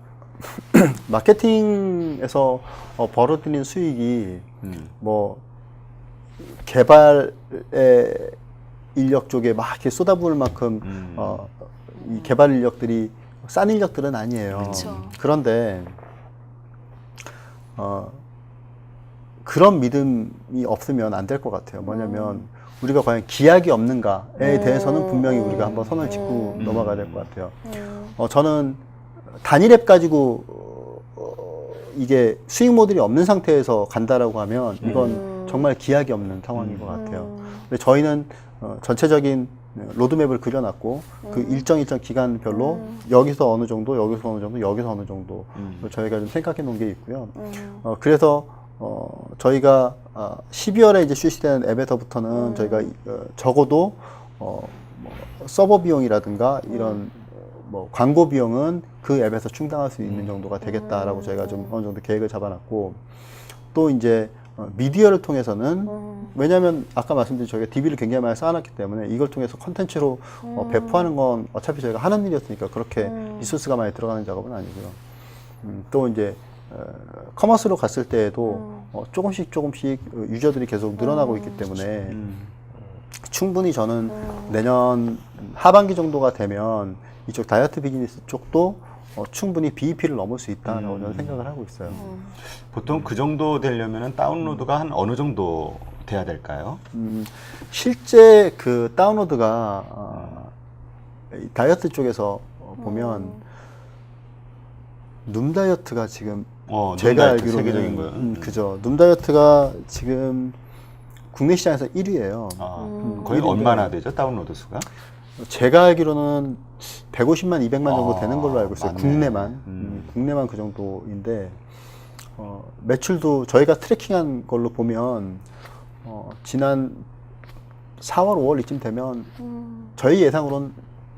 마케팅에서 벌어들이는 수익이 뭐 개발의 인력 쪽에 막 이렇게 쏟아부을 만큼 이 개발 인력들이 싼 인력들은 아니에요. 그쵸. 그런데 그런 믿음이 없으면 안 될 것 같아요. 뭐냐면 우리가 과연 기약이 없는가에 대해서는 분명히 우리가 한번 선을 짚고 넘어가야 될 것 같아요. 저는 단일 앱 가지고 이게 수익 모델이 없는 상태에서 간다라고 하면 이건 정말 기약이 없는 상황인 것 같아요. 근데 저희는 전체적인 로드맵을 그려놨고 그 일정 기간별로 여기서 어느 정도, 여기서 어느 정도, 여기서 어느 정도 저희가 좀 생각해 놓은 게 있고요. 그래서 저희가 12월에 이제 출시되는 앱에서부터는 저희가 적어도 뭐 서버 비용이라든가 이런 뭐 광고 비용은 그 앱에서 충당할 수 있는 정도가 되겠다라고 저희가 좀 어느 정도 계획을 잡아놨고 또 이제 미디어를 통해서는 왜냐하면 아까 말씀드린 저희가 DB를 굉장히 많이 쌓아놨기 때문에 이걸 통해서 컨텐츠로 배포하는 건 어차피 저희가 하는 일이었으니까 그렇게 리소스가 많이 들어가는 작업은 아니고요. 또 이제 커머스로 갔을 때에도 조금씩 유저들이 계속 늘어나고 있기 때문에 충분히 저는 내년 하반기 정도가 되면 이쪽 다이어트 비즈니스 쪽도 충분히 BEP를 넘을 수 있다라고 저는 생각을 하고 있어요. 보통 그 정도 되려면 다운로드가 한 어느 정도 돼야 될까요? 실제 그 다운로드가 이 다이어트 쪽에서 보면 눔 다이어트가 지금 제가 다이어트 알기로는 세계적인 거요. 그죠. 눔 다이어트가 지금 국내 시장에서 1위예요. 거의 얼마나 되죠 다운로드 수가? 제가 알기로는 150만, 200만 정도 아, 되는 걸로 알고 있어요. 맞네. 국내만. 국내만 그 정도인데, 매출도 저희가 트래킹한 걸로 보면, 지난 4월, 5월 이쯤 되면, 저희 예상으로는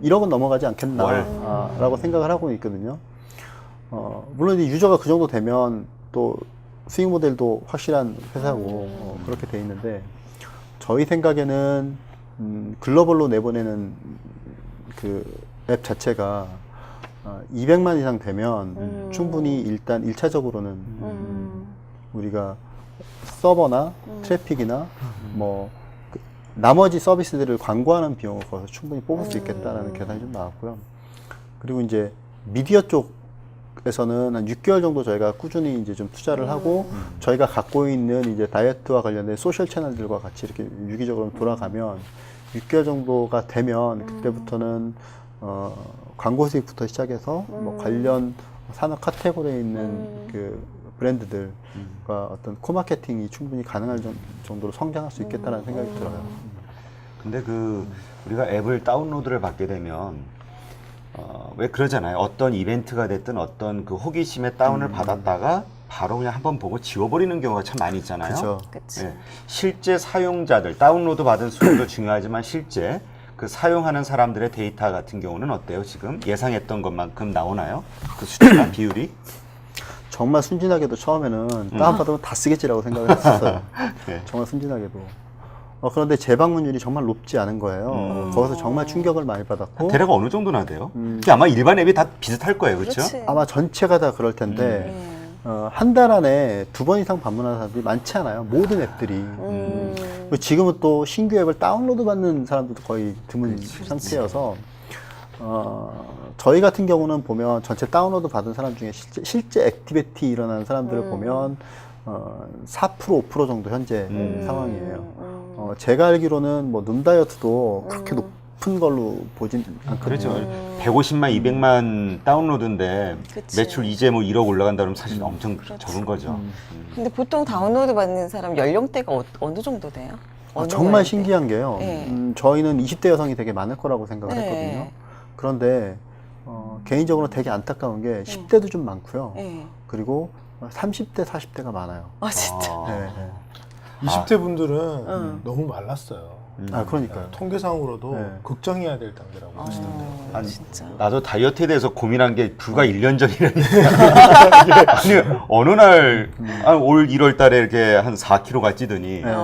1억은 넘어가지 않겠나, 라고 생각을 하고 있거든요. 물론 이제 유저가 그 정도 되면 또 수익 모델도 확실한 회사고, 그렇게 돼 있는데, 저희 생각에는 글로벌로 내보내는 그 앱 자체가 200만 이상 되면 충분히 일단 1차적으로는 우리가 서버나 트래픽이나 뭐 나머지 서비스들을 광고하는 비용을 거기서 충분히 뽑을 수 있겠다라는 계산이 좀 나왔고요. 그리고 이제 미디어 쪽에서는 한 6개월 정도 저희가 꾸준히 이제 좀 투자를 하고 저희가 갖고 있는 이제 다이어트와 관련된 소셜 채널들과 같이 이렇게 유기적으로 돌아가면 6개월 정도가 되면 그때부터는 광고 수익부터 시작해서 뭐 관련 산업 카테고리에 있는 그 브랜드들과 어떤 코마케팅이 충분히 가능할 정도로 성장할 수 있겠다는 생각이 들어요. 근데 우리가 앱을 다운로드를 받게 되면 왜 그러잖아요. 어떤 이벤트가 됐든 어떤 그 호기심에 다운을 받았다가 바로 그냥 한번 보고 지워버리는 경우가 참 많이 있잖아요. 그렇죠. 그치. 예, 실제 사용자들 다운로드 받은 수도 중요하지만 실제 그 사용하는 사람들의 데이터 같은 경우는 어때요? 지금 예상했던 것만큼 나오나요? 그 숫자나 비율이? 정말 순진하게도 처음에는 다운받으면 다 쓰겠지라고 생각을 했었어요. 네. 정말 순진하게도. 그런데 재방문율이 정말 높지 않은 거예요. 거기서 정말 충격을 많이 받았고 대략 어느 정도나 돼요? 그게 아마 일반 앱이 다 비슷할 거예요, 그렇죠? 그렇지. 아마 전체가 다 그럴 텐데 한 달 안에 2번 이상 방문하는 사람들이 많지 않아요. 모든 앱들이. 그리고 지금은 또 신규 앱을 다운로드 받는 사람들도 거의 드문 상태여서 저희 같은 경우는 보면 전체 다운로드 받은 사람 중에 실제 액티비티 일어나는 사람들을 보면 4% 5% 정도 현재 상황이에요. 제가 알기로는 뭐 눔다이어트도 그렇게 높은 걸로 보진 않거든요. 그렇죠. 150만, 200만 다운로드인데 그치. 매출 이제 뭐 1억 올라간다 그러면 사실 엄청 적은 거죠. 근데 보통 다운로드 받는 사람 연령대가 어느 정도 돼요? 어느 정말 연령대? 신기한 게요. 네. 저희는 20대 여성이 되게 많을 거라고 생각을 네. 했거든요. 그런데 개인적으로 되게 안타까운 게 10대도 좀 많고요. 네. 그리고 30대, 40대가 많아요. 아 진짜. 아, 네, 네. 20대 분들은 너무 말랐어요. 그러니까요. 통계상으로도 네. 걱정해야 될 단계라고 하시던데요. 아니, 진짜. 나도 다이어트에 대해서 고민한 게 불과 1년 전이랬는데 아니 어느 날 올 1월 달에 이렇게 한 4kg가 찌더니 네.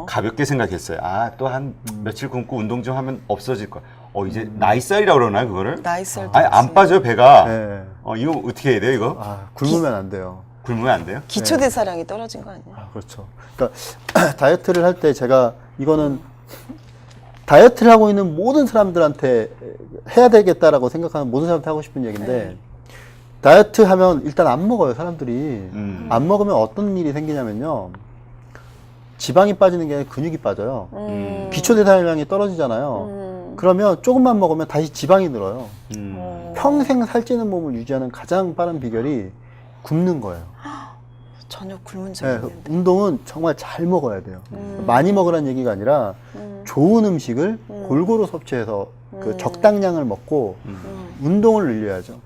가볍게 생각했어요. 아, 또 한 며칠 굶고 운동 좀 하면 없어질 거야. 이제 나이살이라고 그러나 그거를? 나이살. 아니 안 빠져 배가. 네. 이거 어떻게 해야 돼요 이거? 굶으면 안 돼요. 굶으면 안 돼요? 기초 대사량이 떨어진 거 아니야? 그렇죠. 그러니까 다이어트를 할 때 제가 이거는 다이어트를 하고 있는 모든 사람들한테 해야 되겠다라고 생각하는 모든 사람한테 하고 싶은 얘기인데 다이어트 하면 일단 안 먹어요 사람들이. 안 먹으면 어떤 일이 생기냐면요, 지방이 빠지는 게 아니라 근육이 빠져요. 기초 대사량이 떨어지잖아요. 그러면 조금만 먹으면 다시 지방이 늘어요. 평생 살찌는 몸을 유지하는 가장 빠른 비결이 굶는 거예요. 전혀 굶은 적이 네, 없는데. 운동은 정말 잘 먹어야 돼요. 많이 먹으라는 얘기가 아니라 좋은 음식을 골고루 섭취해서 그 적당량을 먹고 운동을 늘려야죠.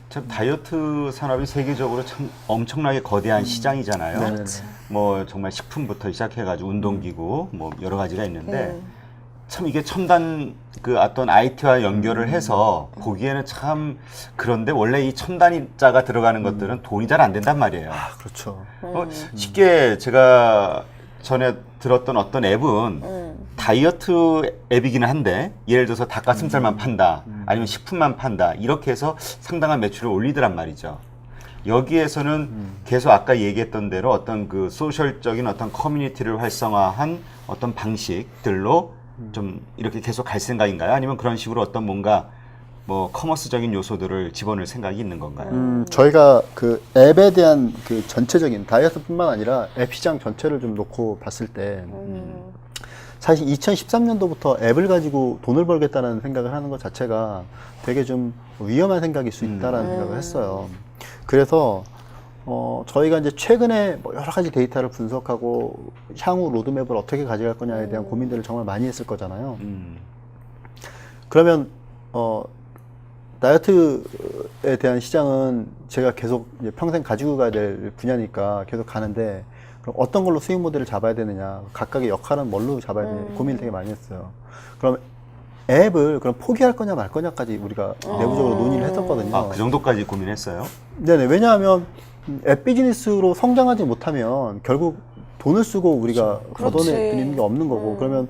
참 다이어트 산업이 세계적으로 참 엄청나게 거대한 시장이잖아요. 네네네. 뭐 정말 식품부터 시작해가지고 운동기구 뭐 여러 가지가 있는데 참 이게 첨단 그 어떤 IT와 연결을 해서 보기에는 참 그런데 원래 이 첨단자가 들어가는 것들은 돈이 잘 안 된단 말이에요. 그렇죠. 쉽게 제가 전에 들었던 어떤 앱은 다이어트 앱이기는 한데 예를 들어서 닭가슴살만 판다 아니면 식품만 판다 이렇게 해서 상당한 매출을 올리더란 말이죠. 여기에서는 계속 아까 얘기했던 대로 어떤 그 소셜적인 어떤 커뮤니티를 활성화한 어떤 방식들로 좀 이렇게 계속 갈 생각인가요? 아니면 그런 식으로 어떤 뭔가 뭐 커머스적인 요소들을 집어넣을 생각이 있는 건가요? 저희가 그 앱에 대한 그 전체적인 다이어트뿐만 아니라 앱 시장 전체를 좀 놓고 봤을 때 사실 2013년도부터 앱을 가지고 돈을 벌겠다는 생각을 하는 것 자체가 되게 좀 위험한 생각일 수 있다라는 생각을 했어요. 그래서 저희가 이제 최근에 뭐 여러 가지 데이터를 분석하고 향후 로드맵을 어떻게 가져갈 거냐에 대한 고민들을 정말 많이 했을 거잖아요. 그러면 다이어트에 대한 시장은 제가 계속 이제 평생 가지고 가야 될 분야니까 계속 가는데 그럼 어떤 걸로 수익 모델을 잡아야 되느냐, 각각의 역할은 뭘로 잡아야 되느냐 고민을 되게 많이 했어요. 그럼 앱을 그럼 포기할 거냐 말 거냐까지 우리가 내부적으로 논의를 했었거든요. 아, 그 정도까지 고민했어요? 네네. 왜냐하면 앱 비즈니스로 성장하지 못하면 결국 돈을 쓰고 우리가 그렇지. 걷어내드리는 게 없는 거고 그러면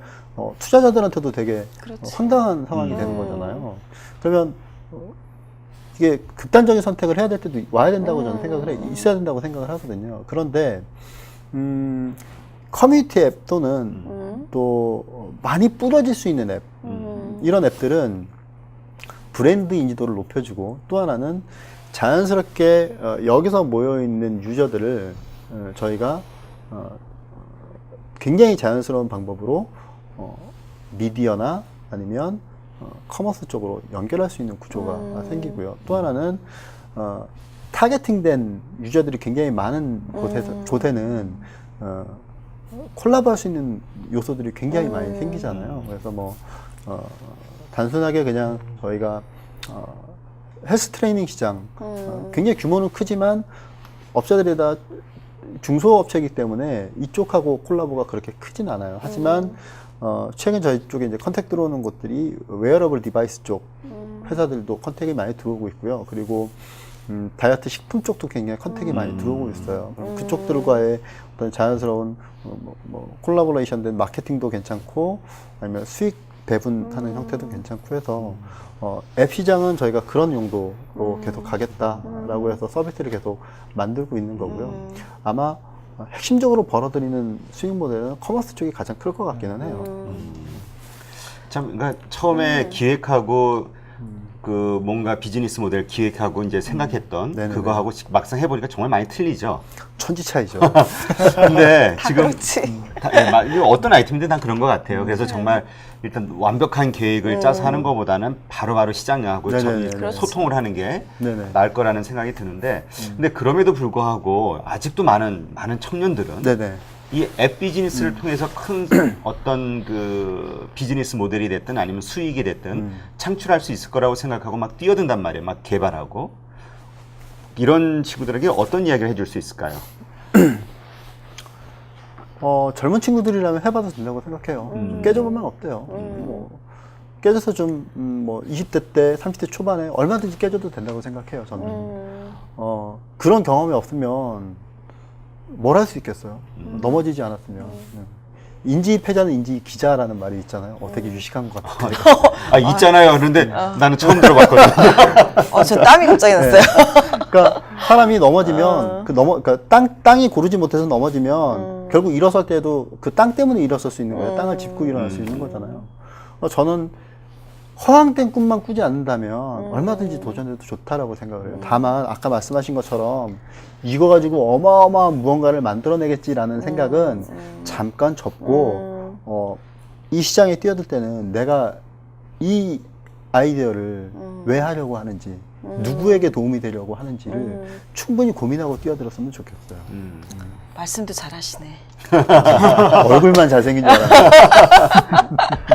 투자자들한테도 되게 그렇지. 황당한 상황이 되는 거잖아요. 그러면 이게 극단적인 선택을 해야 될 때도 와야 된다고 저는 생각을 해 있어야 된다고 생각을 하거든요. 그런데 커뮤니티 앱 또는 또 많이 뿌려질 수 있는 앱 이런 앱들은 브랜드 인지도를 높여주고 또 하나는 자연스럽게 여기서 모여있는 유저들을 저희가 굉장히 자연스러운 방법으로 미디어나 아니면 커머스 쪽으로 연결할 수 있는 구조가 생기고요. 또 하나는 타겟팅된 유저들이 굉장히 많은 곳에서 조대는 콜라보할 수 있는 요소들이 굉장히 많이 생기잖아요. 그래서 뭐 단순하게 그냥 저희가 헬스 트레이닝 시장 굉장히 규모는 크지만 업체들이 다 중소업체이기 때문에 이쪽하고 콜라보가 그렇게 크진 않아요. 하지만 최근 저희 쪽에 이제 컨택 들어오는 곳들이 웨어러블 디바이스 쪽 회사들도 컨택이 많이 들어오고 있고요. 그리고 다이어트 식품 쪽도 굉장히 컨택이 많이 들어오고 있어요. 그럼 그쪽들과의 어떤 자연스러운 콜라보레이션 된 마케팅도 괜찮고 아니면 수익 배분하는 형태도 괜찮고 해서 앱 시장은 저희가 그런 용도로 계속 가겠다라고 해서 서비스를 계속 만들고 있는 거고요. 아마 핵심적으로 벌어들이는 수익 모델은 커머스 쪽이 가장 클 것 같기는 해요. 참, 그러니까 처음에 기획하고 그 뭔가 비즈니스 모델 기획하고 이제 생각했던 네네네. 그거하고 막상 해보니까 정말 많이 틀리죠. 천지 차이죠. 근데 다 지금 그렇지. 이거 어떤 아이템인데 난 그런 것 같아요. 그래서 정말 일단 완벽한 계획을 짜서 하는 것보다는 바로바로 시장하고 네네네. 좀 소통을 하는 게 네네. 나을 거라는 생각이 드는데 근데 그럼에도 불구하고 아직도 많은 청년들은 네네. 이 앱 비즈니스를 통해서 큰 어떤 그 비즈니스 모델이 됐든 아니면 수익이 됐든 창출할 수 있을 거라고 생각하고 막 뛰어든단 말이에요. 막 개발하고. 이런 친구들에게 어떤 이야기를 해줄 수 있을까요? 젊은 친구들이라면 해봐도 된다고 생각해요. 깨져보면 어때요? 뭐, 깨져서 좀, 20대 때, 30대 초반에 얼마든지 깨져도 된다고 생각해요, 저는. 그런 경험이 없으면 뭘 할 수 있겠어요? 넘어지지 않았으면. 인지 패자는 인지 기자라는 말이 있잖아요. 되게 유식한 것 같아요. 아, 있잖아요. 그런데 나는 처음 들어봤거든요. 저 땀이 갑자기 났어요. 그러니까 사람이 넘어지면 그러니까 땅이 고르지 못해서 넘어지면 결국 일어설 때도 그 땅 때문에 일어설 수 있는 거예요. 땅을 짚고 일어날 수 있는 거잖아요. 저는 허황된 꿈만 꾸지 않는다면 얼마든지 도전해도 좋다라고 생각을 해요. 다만 아까 말씀하신 것처럼 이거 가지고 어마어마한 무언가를 만들어내겠지라는 생각은 잠깐 접고 이 시장에 뛰어들 때는 내가 이 아이디어를 왜 하려고 하는지 누구에게 도움이 되려고 하는지를 충분히 고민하고 뛰어들었으면 좋겠어요. 말씀도 잘하시네. 얼굴만 잘생긴 줄 알았어요.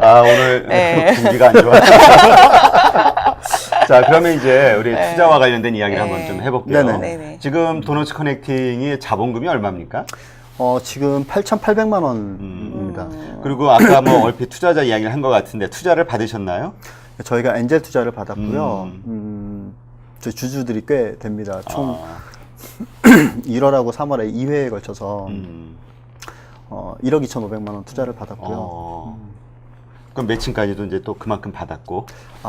아, 오늘 네. 분위기가 안 좋아. 자, 그러면 이제 우리 투자와 관련된 이야기를 한번 좀 해볼게요. 네네. 네네. 지금 도너츠 커넥팅이 자본금이 얼마입니까? 지금 8,800만 원입니다. 그리고 아까 뭐 얼핏 투자자 이야기를 한 것 같은데 투자를 받으셨나요? 저희가 엔젤 투자를 받았고요. 저희 주주들이 꽤 됩니다. 총 1월하고 3월에 2회에 걸쳐서 1억 2,500만 원 투자를 받았고요. 그럼 매칭까지도 이제 또 그만큼 받았고.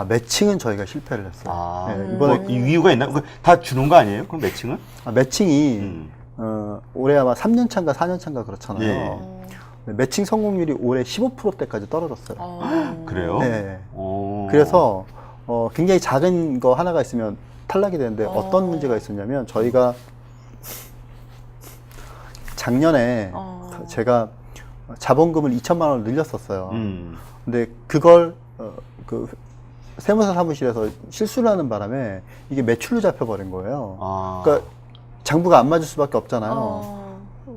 매칭은 저희가 실패를 했어요. 네, 이번에 뭐 이유가 있나? 다 주는 거 아니에요? 그럼 매칭은? 매칭이 올해 아마 3년 차인가 4년 차인가 그렇잖아요. 예. 매칭 성공률이 올해 15%대까지 떨어졌어요. 그래요? 네. 오. 그래서 굉장히 작은 거 하나가 있으면 탈락이 되는데 어떤 문제가 있었냐면 저희가 작년에 제가 자본금을 2천만 원을 늘렸었어요. 근데 그걸 그 세무사 사무실에서 실수를 하는 바람에 이게 매출로 잡혀버린 거예요. 아. 그러니까 장부가 안 맞을 수밖에 없잖아요.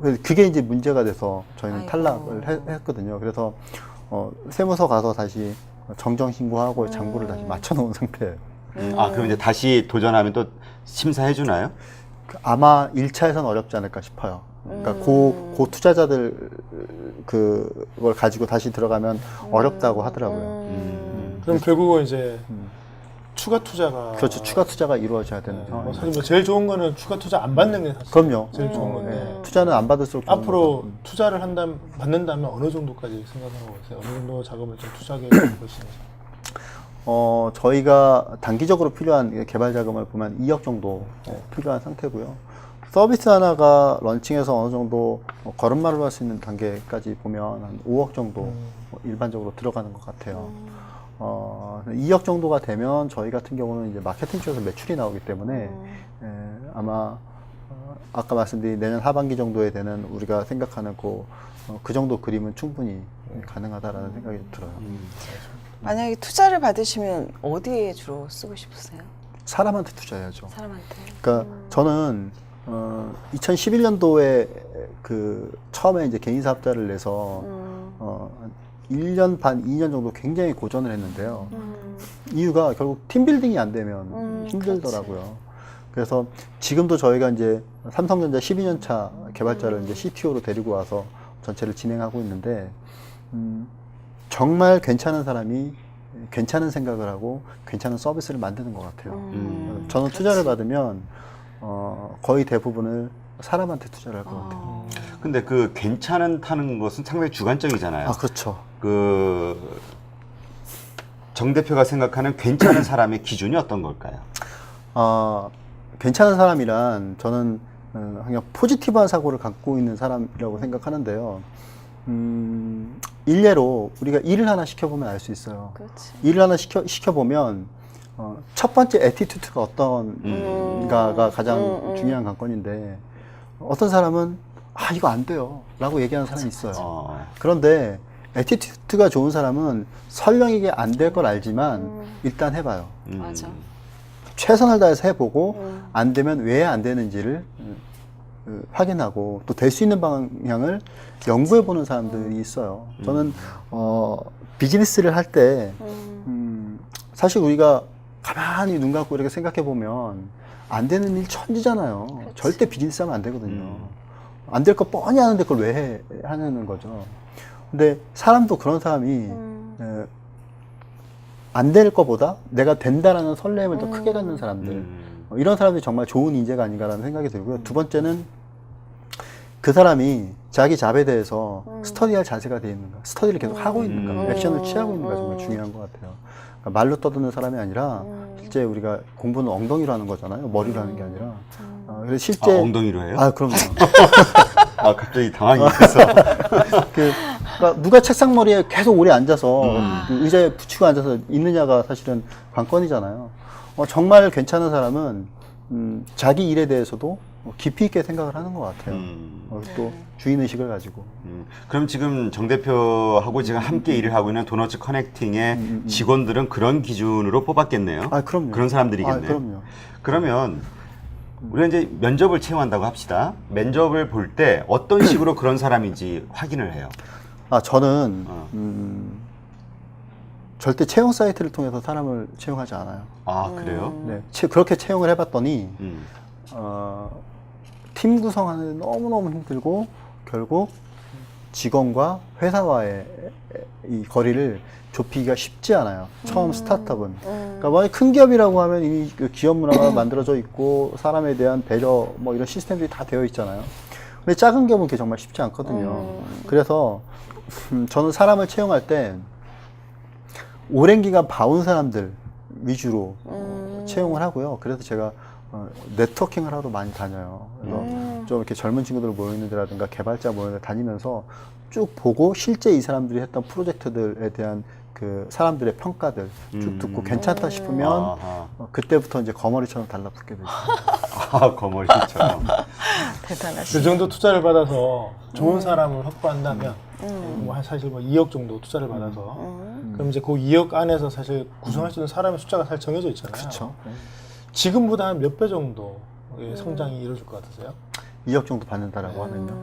그래서 그게 이제 문제가 돼서 저희는 아이고. 탈락을 했거든요. 그래서 세무서 가서 다시 정정 신고하고 장부를 다시 맞춰놓은 상태예요. 아, 그럼 이제 다시 도전하면 또 심사해 주나요? 아마 1차에서는 어렵지 않을까 싶어요. 그러니까 고 투자자들 그걸 가지고 다시 들어가면 어렵다고 하더라고요. 그럼 결국은 이제 추가 투자가 그렇죠. 추가 투자가 이루어져야 되는 뭐 상황입니다. 사실 뭐 제일 좋은 거는 추가 투자 안 받는 게 사실 그럼요. 제일 좋은 건데 네. 투자는 안 받을수록 좋은 앞으로 거죠. 투자를 받는다면 어느 정도까지 생각하고 있어요? 어느 정도 자금을 좀 투자하게 될 것인지. 저희가 단기적으로 필요한 개발 자금을 보면 2억 정도 필요한 상태고요. 서비스 하나가 런칭해서 어느 정도 걸음마를 할 수 있는 단계까지 보면 한 5억 정도 일반적으로 들어가는 것 같아요. 2억 정도가 되면 저희 같은 경우는 이제 마케팅 쪽에서 매출이 나오기 때문에 아마 아까 말씀드린 내년 하반기 정도에 되는 우리가 생각하는 그 정도 그림은 충분히 가능하다라는 생각이 들어요. 만약에 투자를 받으시면 어디에 주로 쓰고 싶으세요? 사람한테 투자해야죠. 사람한테. 그러니까 저는 2011년도에 처음에 이제 개인 사업자를 내서 1년 반, 2년 정도 굉장히 고전을 했는데요. 이유가 결국 팀빌딩이 안 되면 힘들더라고요. 그래서 지금도 저희가 이제 삼성전자 12년 차 개발자를 이제 CTO로 데리고 와서 전체를 진행하고 있는데, 정말 괜찮은 사람이 괜찮은 생각을 하고 괜찮은 서비스를 만드는 것 같아요. 저는 투자를 받으면 거의 대부분을 사람한테 투자를 할 것 같아요. 근데 그 괜찮다는 것은 상당히 주관적이잖아요. 아, 그렇죠. 정 대표가 생각하는 괜찮은 사람의 기준이 어떤 걸까요? 괜찮은 사람이란 저는 그냥 포지티브한 사고를 갖고 있는 사람이라고 생각하는데요. 일례로 우리가 일을 하나 시켜보면 알 수 있어요. 그렇지. 일을 하나 시켜보면 첫 번째 애티튜드가 어떤가가 가장 중요한 관건인데, 어떤 사람은 이거 안 돼요 라고 얘기하는 사람이 있어요. 그런데 애티튜드가 좋은 사람은 설령 이게 안 될 걸 알지만 일단 해봐요. 맞아. 최선을 다해서 해보고 안 되면 왜 안 되는지를 확인하고 또 될 수 있는 방향을 연구해 보는 사람들이 있어요. 저는 비즈니스를 할 때 사실 우리가 가만히 눈 감고 이렇게 생각해 보면 안 되는 일 천지잖아요. 그치. 절대 비즈니스 하면 안 되거든요. 안 될 거 뻔히 아는데 그걸 왜 하는 거죠. 근데 사람도 그런 사람이 안 될 거보다 내가 된다라는 설렘을 더 크게 갖는 사람들, 이런 사람들이 정말 좋은 인재가 아닌가라는 생각이 들고요. 두 번째는 그 사람이 자기 잡에 대해서 스터디할 자세가 돼 있는가, 스터디를 계속 하고 있는가, 액션을 취하고 있는가 정말 중요한 것 같아요. 그러니까 말로 떠드는 사람이 아니라 실제 우리가 공부는 엉덩이로 하는 거잖아요. 머리로 하는 게 아니라. 그래서 실제 엉덩이로 해요? 그럼요. 갑자기 당황이 돼서. 그러니까 누가 책상머리에 계속 오래 앉아서 그 의자에 붙이고 앉아서 있느냐가 사실은 관건이잖아요. 정말 괜찮은 사람은 자기 일에 대해서도 깊이 있게 생각을 하는 것 같아요. 또 주인의식을 가지고. 그럼 지금 정 대표하고 지금 함께 일을 하고 있는 도너츠 커넥팅의 직원들은 그런 기준으로 뽑았겠네요. 그럼요. 그런 사람들이겠네요. 그럼요. 그러면 우리가 이제 면접을 채용한다고 합시다. 면접을 볼 때 어떤 식으로 그런 사람인지 확인을 해요. 저는 절대 채용 사이트를 통해서 사람을 채용하지 않아요. 그래요? 네, 그렇게 채용을 해봤더니 팀 구성하는 데 너무너무 힘들고 결국 직원과 회사와의 이 거리를 좁히기가 쉽지 않아요. 처음 스타트업은. 그러니까 만약 큰 기업이라고 하면 이미 그 기업 문화가 만들어져 있고 사람에 대한 배려 뭐 이런 시스템들이 다 되어 있잖아요. 근데 작은 기업은 그게 정말 쉽지 않거든요. 그래서 저는 사람을 채용할 때 오랜 기간 봐온 사람들 위주로 채용을 하고요. 그래서 제가 네트워킹을 하러 많이 다녀요. 그래서 좀 이렇게 젊은 친구들 모여 있는 데라든가 개발자 모여 있는 데 다니면서 쭉 보고 실제 이 사람들이 했던 프로젝트들에 대한 그 사람들의 평가들 쭉 듣고 괜찮다 싶으면 아하. 그때부터 이제 거머리처럼 달라붙게 되죠. 아, 거머리처럼. 대단하시네. 그 정도 투자를 받아서 좋은 사람을 확보한다면 사실 뭐 2억 정도 투자를 받아서 그럼 이제 그 2억 안에서 사실 구성할 수 있는 사람의 숫자가 사실 정해져 있잖아요. 그렇죠. 지금보다 한 몇 배 정도의 성장이 이루어질 것 같으세요? 2억 정도 받는다라고 하면요.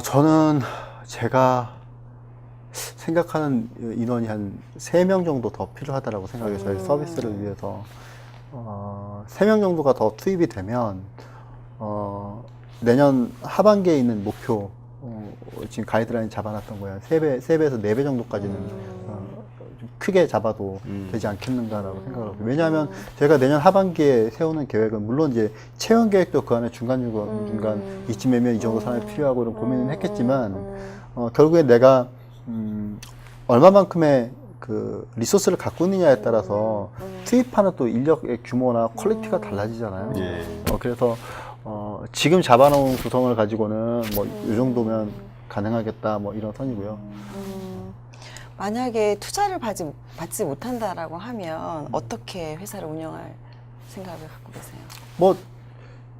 저는 제가 생각하는 인원이 한 3명 정도 더 필요하다라고 생각해요. 저희 서비스를 위해서. 3명 정도가 더 투입이 되면, 내년 하반기에 있는 목표, 지금 가이드라인 잡아놨던 거야. 3배에서 4배 정도까지는 좀 크게 잡아도 되지 않겠는가라고 생각하고. 왜냐하면 제가 내년 하반기에 세우는 계획은 물론 이제 채용 계획도 그 안에 중간 이쯤이면 이 정도 사람이 필요하고 이런 고민은 했겠지만, 결국에 내가 얼마만큼의 그 리소스를 갖고 있느냐에 따라서 투입하는 또 인력의 규모나 퀄리티가 달라지잖아요. 예. 그래서 지금 잡아놓은 구성을 가지고는 뭐 이 정도면 가능하겠다 뭐 이런 선이고요. 만약에 투자를 받지 못한다라고 하면 어떻게 회사를 운영할 생각을 갖고 계세요? 뭐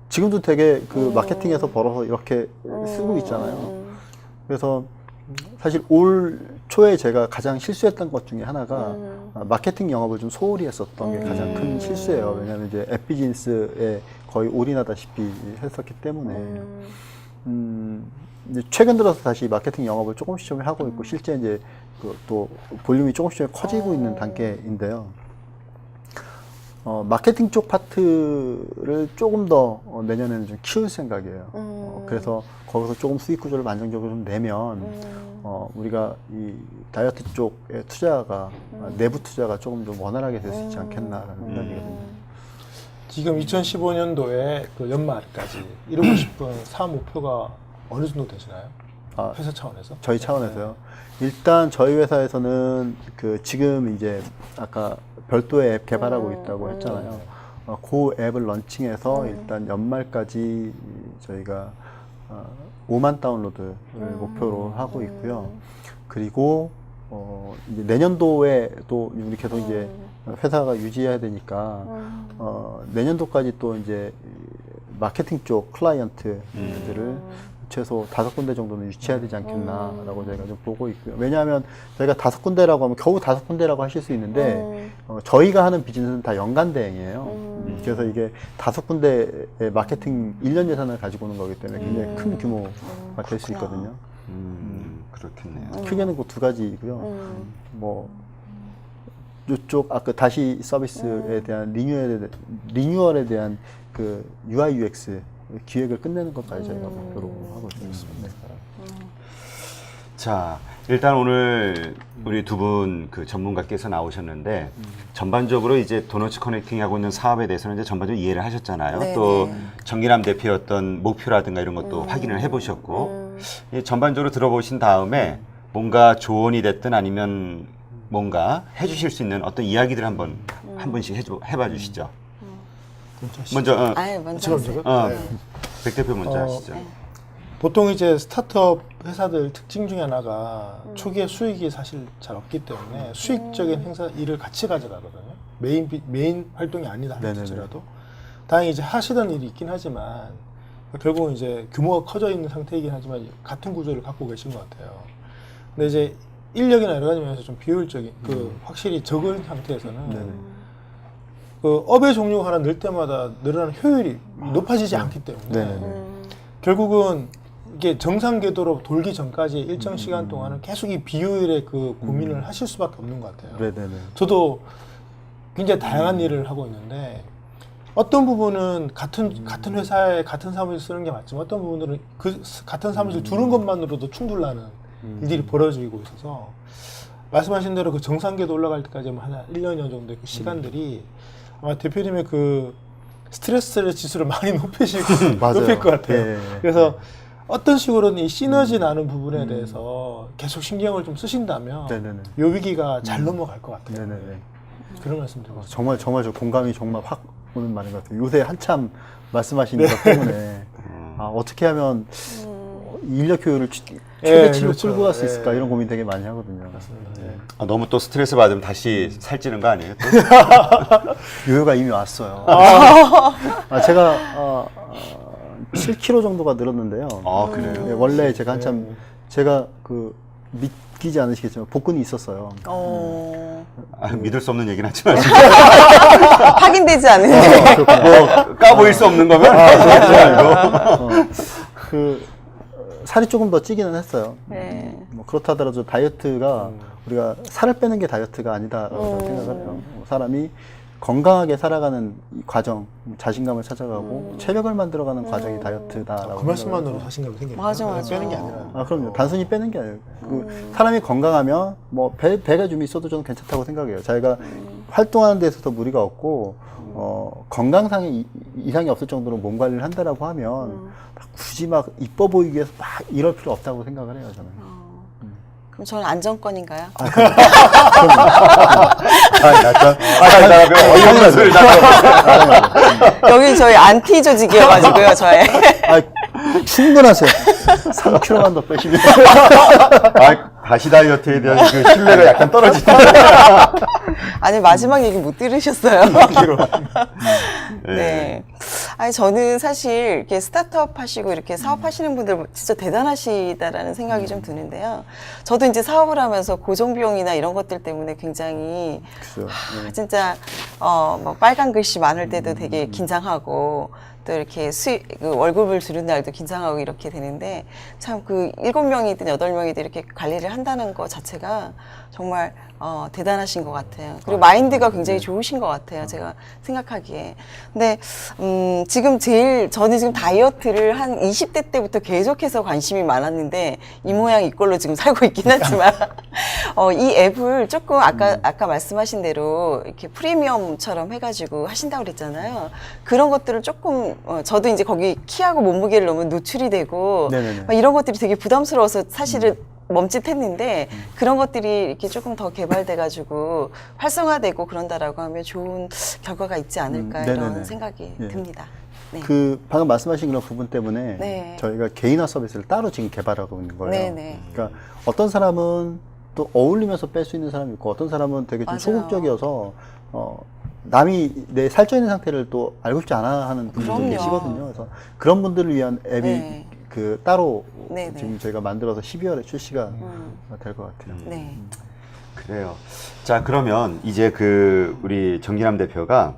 지금도 되게 그 마케팅에서 벌어서 이렇게 쓰고 있잖아요. 그래서 사실 올 초에 제가 가장 실수했던 것 중에 하나가 마케팅 영업을 좀 소홀히 했었던 게 가장 큰 실수예요. 왜냐하면 이제 앱 비즈니스에 거의 올인하다시피 했었기 때문에 이제 최근 들어서 다시 마케팅 영업을 조금씩 하고 있고 실제 이제 또 볼륨이 조금씩 커지고 있는 단계인데요. 마케팅 쪽 파트를 조금 더 내년에는 좀 키울 생각이에요. 그래서 거기서 조금 수익 구조를 안정적으로 좀 내면 우리가 이 다이어트 쪽의 투자가 내부 투자가 조금 좀 원활하게 될 수 있지 않겠나라는 생각이거든요. 지금 2015년도에 그 연말까지 이루고 싶은 사업 목표가 어느 정도 되시나요? 회사 차원에서? 저희 차원에서요. 일단 저희 회사에서는 그 지금 이제 아까 별도의 앱 개발하고 있다고 했잖아요. 그 앱을 런칭해서 일단 연말까지 저희가 5만 다운로드를 목표로 하고 있고요. 그리고 이제 내년도에 또 우리 계속 이제 회사가 유지해야 되니까 내년도까지 또 이제 마케팅 쪽 클라이언트들을 최소 5군데 정도는 유치해야 되지 않겠나라고 저희가 좀 보고 있고요. 왜냐하면 저희가 5군데라고 하면 겨우 5군데라고 하실 수 있는데 저희가 하는 비즈니스는 다 연간 대행이에요. 그래서 이게 5군데의 마케팅 1년 예산을 가지고 오는 거기 때문에 굉장히 큰 규모가 될 수 있거든요. 그렇겠네요. 크게는 그 2가지이고요. 뭐 이쪽 아까 다시 서비스에 대한 리뉴얼에 대한 그 UI UX 기획을 끝내는 것까지 저희가 목표로 하고 있습니다. 자, 일단 오늘 우리 두 분 그 전문가께서 나오셨는데 전반적으로 이제 도너츠 커넥팅이 하고 있는 사업에 대해서는 이제 전반적으로 이해를 하셨잖아요. 네네. 또 정기남 대표의 어떤 목표라든가 이런 것도 확인을 해보셨고 이 전반적으로 들어보신 다음에 뭔가 조언이 됐든 아니면 뭔가 해주실 수 있는 어떤 이야기들 한번 한 분씩 해봐 주시죠. 먼저 먼저 하세요. 백 대표 먼저 하시죠. 보통 이제 스타트업 회사들 특징 중에 하나가 초기에 수익이 사실 잘 없기 때문에 수익적인 행사 일을 같이 가져가거든요. 메인 활동이 아니다 할지라도 다행히 이제 하시던 일이 있긴 하지만 결국은 이제 규모가 커져 있는 상태이긴 하지만 같은 구조를 갖고 계신 것 같아요. 근데 이제 인력이나 여러 가지 면에서 좀 비효율적인 확실히 적은 상태에서는 그 업의 종류가 하나 늘 때마다 늘어나는 효율이 높아지지 않기 때문에 결국은 이게 정상 궤도로 돌기 전까지 일정 시간 동안은 계속 이 비효율의 그 고민을 하실 수밖에 없는 것 같아요. 저도 굉장히 다양한 일을 하고 있는데 어떤 부분은 같은 회사에 같은 사무실 쓰는 게 맞지만 어떤 부분들은 그 같은 사무실 두는 것만으로도 충돌나는 일들이 벌어지고 있어서 말씀하신 대로 그 정상 궤도 올라갈 때까지 한 1년여 정도의 그 시간들이 아마 대표님의 그 스트레스 지수를 많이 높일 것 같아요. 그래서 어떤 식으로든 이 시너지 나는 부분에 대해서 계속 신경을 좀 쓰신다면 이 위기가 잘 넘어갈 것 같아요. 그런 말씀 드리고 싶습니다. 정말 저 공감이 정말 확 오는 말인 것 같아요. 요새 한참 말씀하시는 것 때문에 어떻게 하면 인력 효율을 예, 최대치로 그렇죠. 끌고 갈 수 있을까 예. 이런 고민 되게 많이 하거든요. 예. 너무 또 스트레스 받으면 다시 살찌는 거 아니에요? 또? 요요가 이미 왔어요. 제가 7kg 정도가 늘었는데요. 그래요? 예, 원래 제가 한참 제가 믿기지 않으시겠지만 복근이 있었어요. 믿을 수 없는 얘기는 하지 마시고. 확인되지 않은. 뭐, 까보일 수 없는 거면 하지 말고. 살이 조금 더 찌기는 했어요. 네. 뭐 그렇다 하더라도 다이어트가 우리가 살을 빼는 게 다이어트가 아니다라고 생각을 해요. 사람이 건강하게 살아가는 이 과정, 자신감을 찾아가고 체력을 만들어가는 과정이 다이어트다라고 그 말씀만으로 자신감이 생겨요. 맞아, 맞아. 빼는 게 아니라. 그럼요. 단순히 빼는 게 아니에요. 사람이 건강하면 뭐 배가 좀 있어도 저는 괜찮다고 생각해요. 자기가 활동하는 데 있어서 무리가 없고 건강상의 이상이 없을 정도로 몸 관리를 한다라고 하면 굳이 막 이뻐 보이기 위해서 막 이럴 필요 없다고 생각을 해요. 저는. 그럼 저는 안정권인가요? 어이없는 소리 여기 저희 안티 조직이어가지고요, 저의. 충분하세요. 3kg만 더 빼시면. 다시 다이어트에 대한 그 신뢰가 약간 떨어지네. 아니, 마지막 얘기 못 들으셨어요. 네. 아니, 저는 사실 이렇게 스타트업 하시고 이렇게 사업하시는 분들 진짜 대단하시다라는 생각이 좀 드는데요. 저도 이제 사업을 하면서 고정비용이나 이런 것들 때문에 굉장히 진짜 뭐 빨간 글씨 많을 때도 되게 긴장하고 또 이렇게 그 월급을 주는 날도 긴장하고 이렇게 되는데 참 그 7명이든 8명이든 이렇게 관리를 한다는 것 자체가 정말 대단하신 것 같아요. 그리고 마인드가 굉장히 좋으신 것 같아요. 제가 생각하기에. 근데 지금 저는 지금 다이어트를 한 20대 때부터 계속해서 관심이 많았는데 이 모양 이꼴로 지금 살고 있긴 하지만 이 앱을 조금 아까 말씀하신 대로 이렇게 프리미엄처럼 해가지고 하신다고 그랬잖아요. 그런 것들을 조금 저도 이제 거기 키하고 몸무게를 넣으면 노출이 되고 막 이런 것들이 되게 부담스러워서 사실은 멈칫했는데 그런 것들이 이렇게 조금 더 개발돼가지고 활성화되고 그런다라고 하면 좋은 결과가 있지 않을까 이런 생각이 듭니다. 네. 방금 말씀하신 그런 부분 때문에 네. 저희가 개인화 서비스를 따로 지금 개발하고 있는 거예요. 네네. 그러니까 어떤 사람은 또 어울리면서 뺄 수 있는 사람이 있고 어떤 사람은 되게 좀 맞아요. 소극적이어서 남이 내 살쪄 있는 상태를 또 알고 싶지 않아 하는 분들도 그럼요. 계시거든요. 그래서 그런 분들을 위한 앱이 네. 따로 네네. 지금 저희가 만들어서 12월에 출시가 될 것 같아요. 네. 그래요. 자, 그러면 이제 우리 정기남 대표가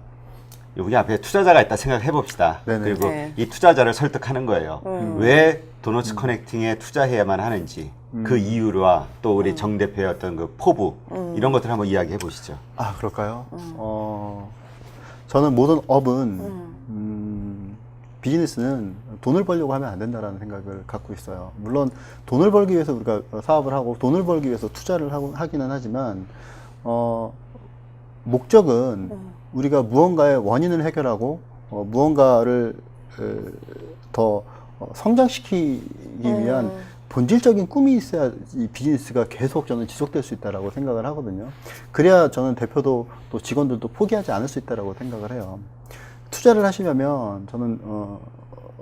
여기 앞에 투자자가 있다 생각해 봅시다. 네네. 그리고 네. 이 투자자를 설득하는 거예요. 왜 도너츠 커넥팅에 투자해야만 하는지 그 이유와 또 우리 정 대표의 어떤 그 포부 이런 것들 한번 이야기해 보시죠. 그럴까요? 저는 모든 업은 비즈니스는 돈을 벌려고 하면 안 된다라는 생각을 갖고 있어요. 물론 돈을 벌기 위해서 우리가 사업을 하고 돈을 벌기 위해서 투자를 하기는 하지만 목적은 우리가 무언가의 원인을 해결하고 무언가를 더 성장시키기 위한 본질적인 꿈이 있어야 이 비즈니스가 계속 저는 지속될 수 있다라고 생각을 하거든요. 그래야 저는 대표도 또 직원들도 포기하지 않을 수 있다라고 생각을 해요. 투자를 하시려면 저는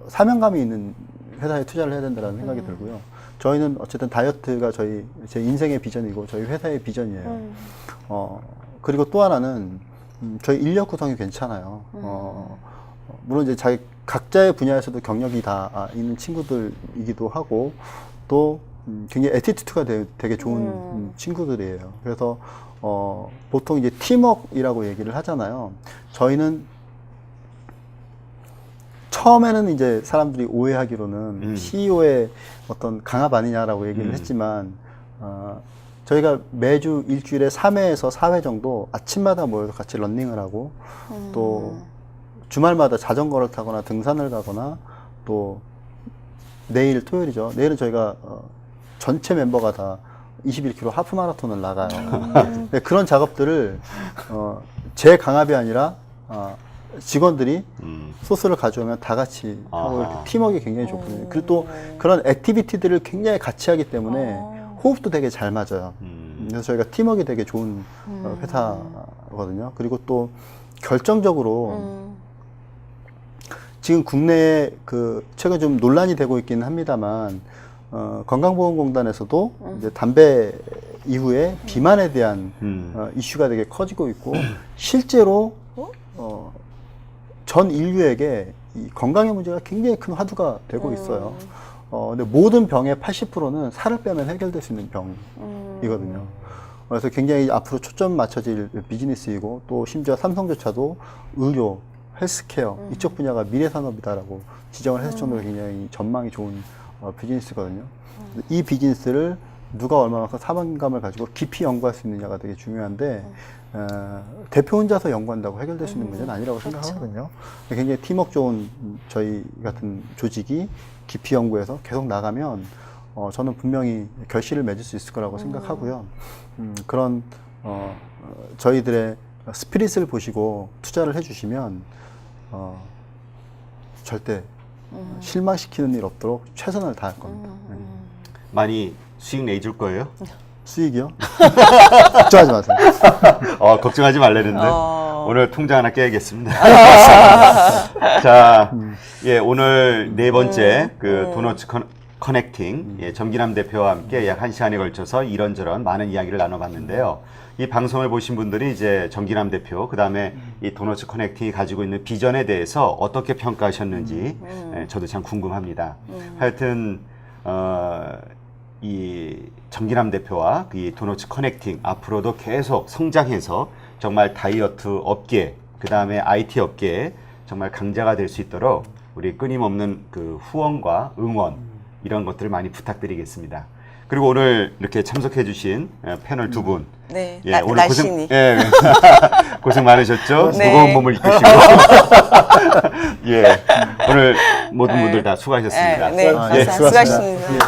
사명감이 있는 회사에 투자를 해야 된다는 생각이 들고요. 저희는 어쨌든 다이어트가 제 인생의 비전이고 저희 회사의 비전이에요. 그리고 또 하나는 저희 인력 구성이 괜찮아요. 물론 이제 각자의 분야에서도 경력이 다 있는 친구들이기도 하고 또 굉장히 애티튜드가 되게 좋은 친구들이에요. 그래서 보통 이제 팀워크이라고 얘기를 하잖아요. 저희는 처음에는 이제 사람들이 오해하기로는 CEO의 어떤 강압 아니냐라고 얘기를 했지만 저희가 매주 일주일에 3회에서 4회 정도 아침마다 모여서 같이 런닝을 하고 또 주말마다 자전거를 타거나 등산을 가거나 또 내일 토요일이죠. 내일은 저희가 전체 멤버가 다 21km 하프 마라톤을 나가요. 네, 그런 작업들을 제 강압이 아니라 직원들이 소스를 가져오면 다 같이 하고 이렇게 팀워크가 굉장히 좋거든요. 그리고 또 그런 액티비티들을 굉장히 같이 하기 때문에 호흡도 되게 잘 맞아요. 그래서 저희가 팀워크가 되게 좋은 회사거든요. 그리고 또 결정적으로 지금 국내에 그 최근 좀 논란이 되고 있기는 합니다만 건강보험공단에서도 이제 담배 이후에 비만에 대한 이슈가 되게 커지고 있고 실제로 전 인류에게 이 건강의 문제가 굉장히 큰 화두가 되고 있어요. 근데 모든 병의 80%는 살을 빼면 해결될 수 있는 병이거든요. 그래서 굉장히 앞으로 초점 맞춰질 비즈니스이고 또 심지어 삼성조차도 의료, 헬스케어 이쪽 분야가 미래 산업이다라고 지정을 했을 정도로 굉장히 전망이 좋은 비즈니스거든요. 이 비즈니스를 누가 얼마만큼 사명감을 가지고 깊이 연구할 수 있느냐가 되게 중요한데 대표 혼자서 연구한다고 해결될 수 있는 문제는 아니라고 생각하거든요. 굉장히 팀워크 좋은 저희 같은 조직이 깊이 연구해서 계속 나가면 저는 분명히 결실을 맺을 수 있을 거라고 생각하고요. 그런 저희들의 스피릿을 보시고 투자를 해주시면 절대 실망시키는 일 없도록 최선을 다할 겁니다. 많이 수익 내줄 거예요? 수익이요? 걱정하지 마세요. 걱정하지 말라는데 어. 오늘 통장 하나 깨야겠습니다. 자, 예, 오늘 네 번째 그 도너츠 커넥팅 정기남 대표와 함께 약 1시간에 걸쳐서 이런저런 많은 이야기를 나눠봤는데요. 이 방송을 보신 분들이 이제 정기남 대표, 그 다음에 이 도너츠 커넥팅이 가지고 있는 비전에 대해서 어떻게 평가하셨는지 저도 참 궁금합니다. 하여튼 이 정기남 대표와 이 도너츠 커넥팅 앞으로도 계속 성장해서 정말 다이어트 업계, 그 다음에 IT 업계에 정말 강자가 될 수 있도록 우리 끊임없는 그 후원과 응원 이런 것들을 많이 부탁드리겠습니다. 그리고 오늘 이렇게 참석해주신 패널 두 분, 네, 예, 오늘 날씬히. 고생 많으셨죠? 네. 무거운 몸을 이끄시고, 예, 오늘 모든 분들 다 수고하셨습니다. 네, 예, 감사합니다. 수고하셨습니다. 수고하셨습니다.